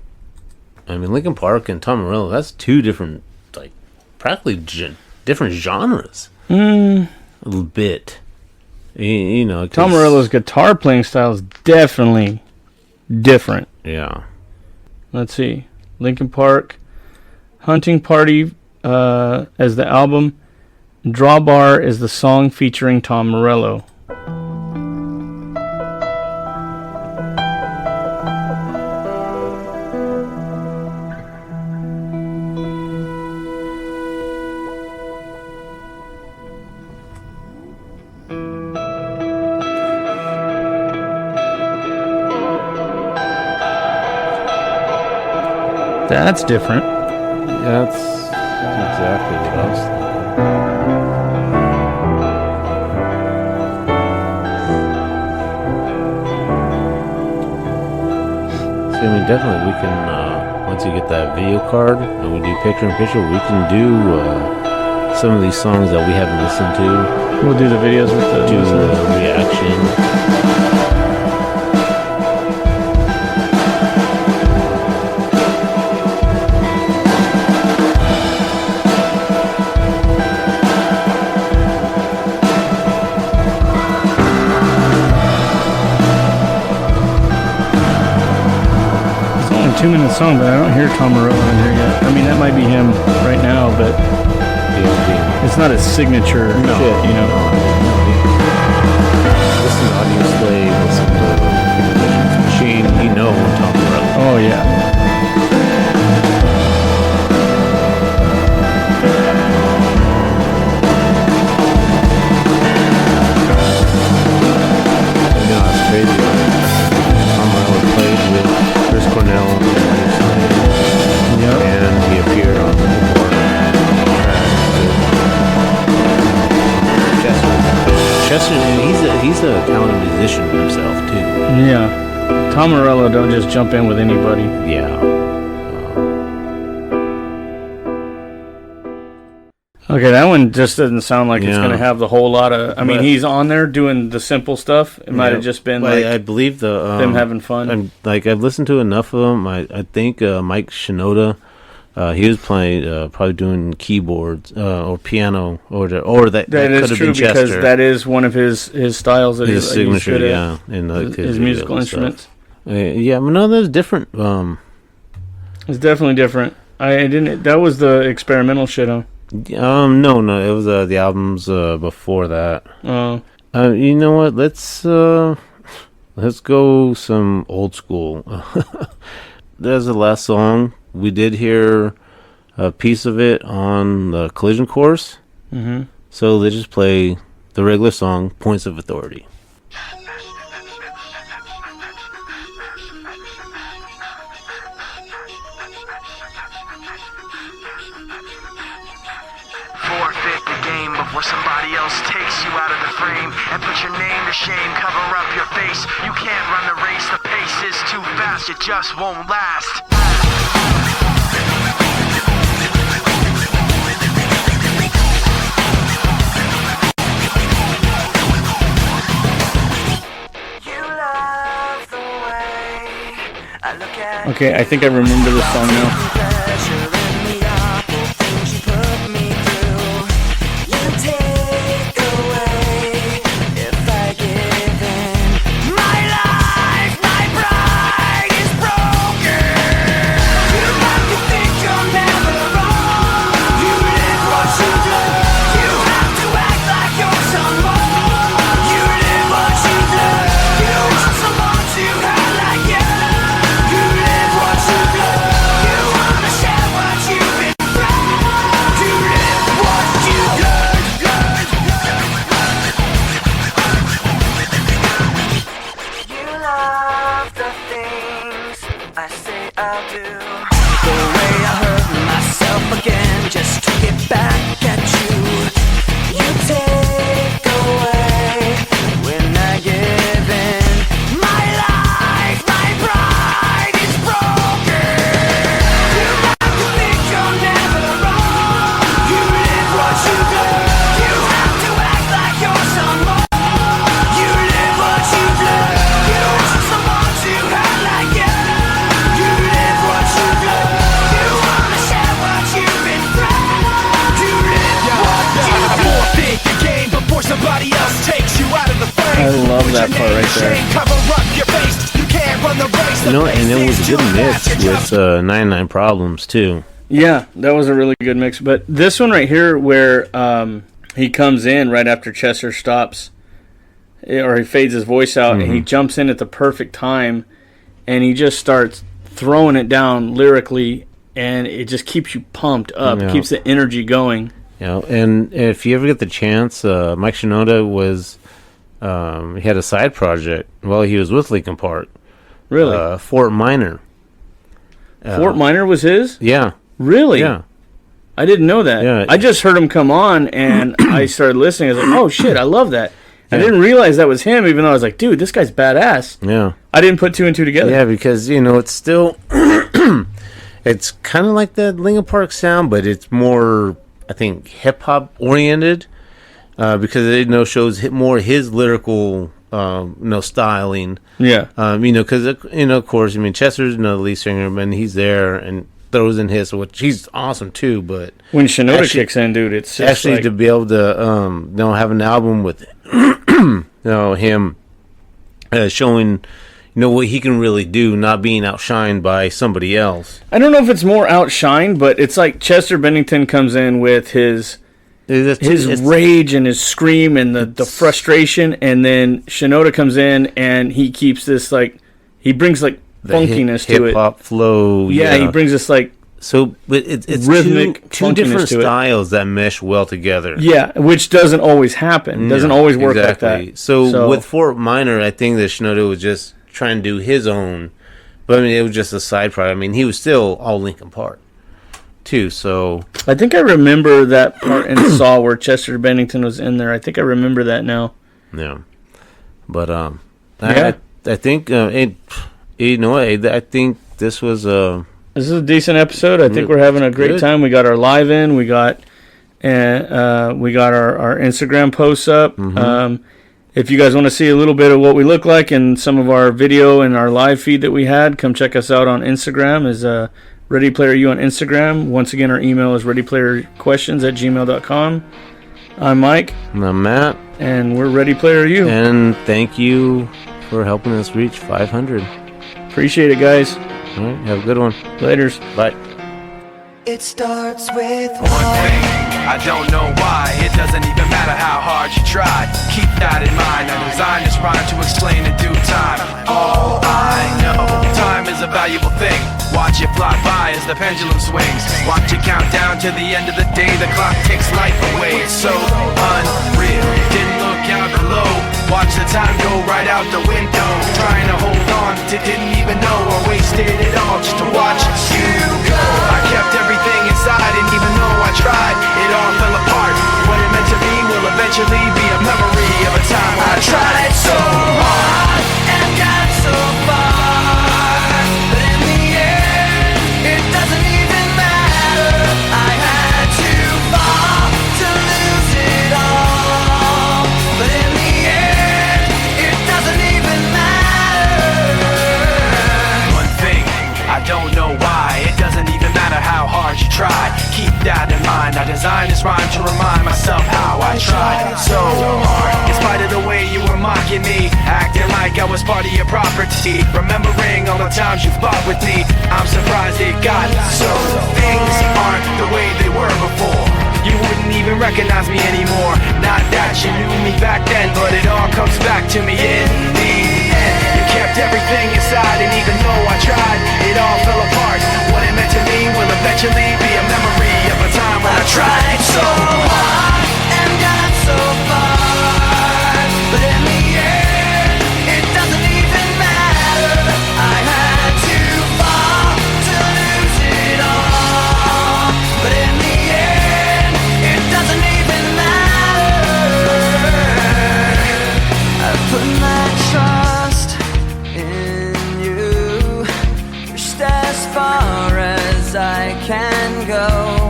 I mean Linkin Park and Tom Morello. That's two different like practically different genres. A little bit. You know, Tom Morello's guitar playing style is definitely different. Yeah. Let's see. Linkin Park, Hunting Party as the album. Drawbar is the song featuring Tom Morello. That's different. Yeah, that's exactly what I was thinking. See, I mean, definitely we can, once you get that video card and we do picture-in-picture, we can do some of these songs that we haven't listened to. We'll do the videos with the reaction. It's only a 2-minute song, but I don't hear Tom Morello in here yet. I mean, that might be him right now, but it's not a signature shit, you know. Listen to Audio Slave, listen to Machine, you know Tom Morello. Oh, yeah. You know, it's crazy. Tom Morello played with Chris Cornell and Audio Slave. Yep. And he appeared on the Chester, he's a talented musician himself too. Yeah. Tom Morello don't just jump in with anybody. Yeah. Okay, that one just doesn't sound like it's Yeah. going to have the whole lot of... I mean, But- he's on there doing the simple stuff. It might have just been Well, like I believe them having fun. I've listened to enough of them. I think Mike Shinoda, he was playing, probably doing keyboards or piano, or that That could is have true been because Chester. that is one of his styles that His he's signature, good at. yeah, in His musical instruments. Yeah, but no, that's different. It's definitely different. I didn't. That was the experimental shit, huh? No, it was the albums before that. You know what? Let's go some old school. There's the last song. We did hear a piece of it on the Collision Course. Mm-hmm. So they just play the regular song, Points of Authority. Forfeit the game before somebody else takes you out of the frame and put your name to shame, cover up your face. You can't run the race, the pace is too fast, it just won't last. Okay, I think I remember this song now. that part right there. And it was a good mix with 99 Problems too. Yeah, that was a really good mix. But this one right here, where he comes in right after Chester stops, or he fades his voice out, and he jumps in at the perfect time, and he just starts throwing it down lyrically, and it just keeps you pumped up. It keeps the energy going. And if you ever get the chance, Mike Shinoda was he had a side project while he was with Linkin Park. Really? Fort Minor. Fort Minor was his? Yeah. Really? Yeah. I didn't know that. Yeah. I just heard him come on, and I started listening. I was like, oh, shit, I love that. I didn't realize that was him, even though I was like, dude, this guy's badass. Yeah. I didn't put two and two together. Yeah, because, it's still... it's kind of like that Linkin Park sound, but it's more, I think, hip-hop oriented. Because it, shows more his lyrical, styling. Yeah. Because, of course, Chester's the lead singer, and he's there, and throws in his, which he's awesome too. But when Shinoda kicks in, dude, it's just actually to be able to have an album with him showing what he can really do, not being outshined by somebody else. I don't know if it's more outshined, but it's like Chester Bennington comes in with his rage and his scream and the frustration, and then Shinoda comes in and he keeps this he brings funkiness to it. Hip hop flow. Yeah, he brings this but it's rhythmic two different to styles that mesh well together. Yeah, which doesn't always happen. Doesn't always work like that. So with Fort Minor, I think that Shinoda was just trying to do his own, but it was just a side project. He was still all Linkin Park too. So I think I remember that part in Saw where Chester Bennington was in there. I think I remember that now. Yeah, but I think I think this was This is a decent episode. I think we're having a great time. We got our live in. We got our Instagram posts up. If you guys want to see a little bit of what we look like and some of our video and our live feed that we had, come check us out on Instagram. Is Ready Player U on Instagram. Once again, our email is readyplayerquestions@gmail.com. I'm Mike. And I'm Matt. And we're Ready Player U. And thank you for helping us reach 500. Appreciate it, guys. All right, have a good one. Laters. Bye. It starts with one thing, I don't know why. It doesn't even matter how hard you try. Keep that in mind. I designed this rhyme to explain in due time. All I know, time is a valuable thing. Watch it fly by as the pendulum swings. Watch it count down to the end of the day. The clock takes life away. It's so unreal. Didn't look out below. Watch the time go right out the window. Trying to hold on to didn't even know I wasted it all just to watch you go. I kept everything inside, and even though I tried, it all fell apart. What it meant to be will eventually be a memory of a time I tried so hard and got so far, but in the end, it doesn't even matter. I had to fall to lose it all, but in the end, it doesn't even matter. One thing, I don't know why. It doesn't even matter how hard you try. Keep that in mind. I designed this rhyme to remind myself how I tried so hard. In spite of the way you were mocking me, acting like I was part of your property, remembering all the times you fought with me, I'm surprised it got so. Things aren't the way they were before. You wouldn't even recognize me anymore. Not that you knew me back then, but it all comes back to me in the end. You kept everything inside, and even though I tried, it all fell apart. What it meant to me will eventually be a memory of a time when I tried so hard and got so far, but in the end, it doesn't even matter. I had to fall to lose it all, but in the end, it doesn't even matter. I put my trust in you, pushed as far as I can go.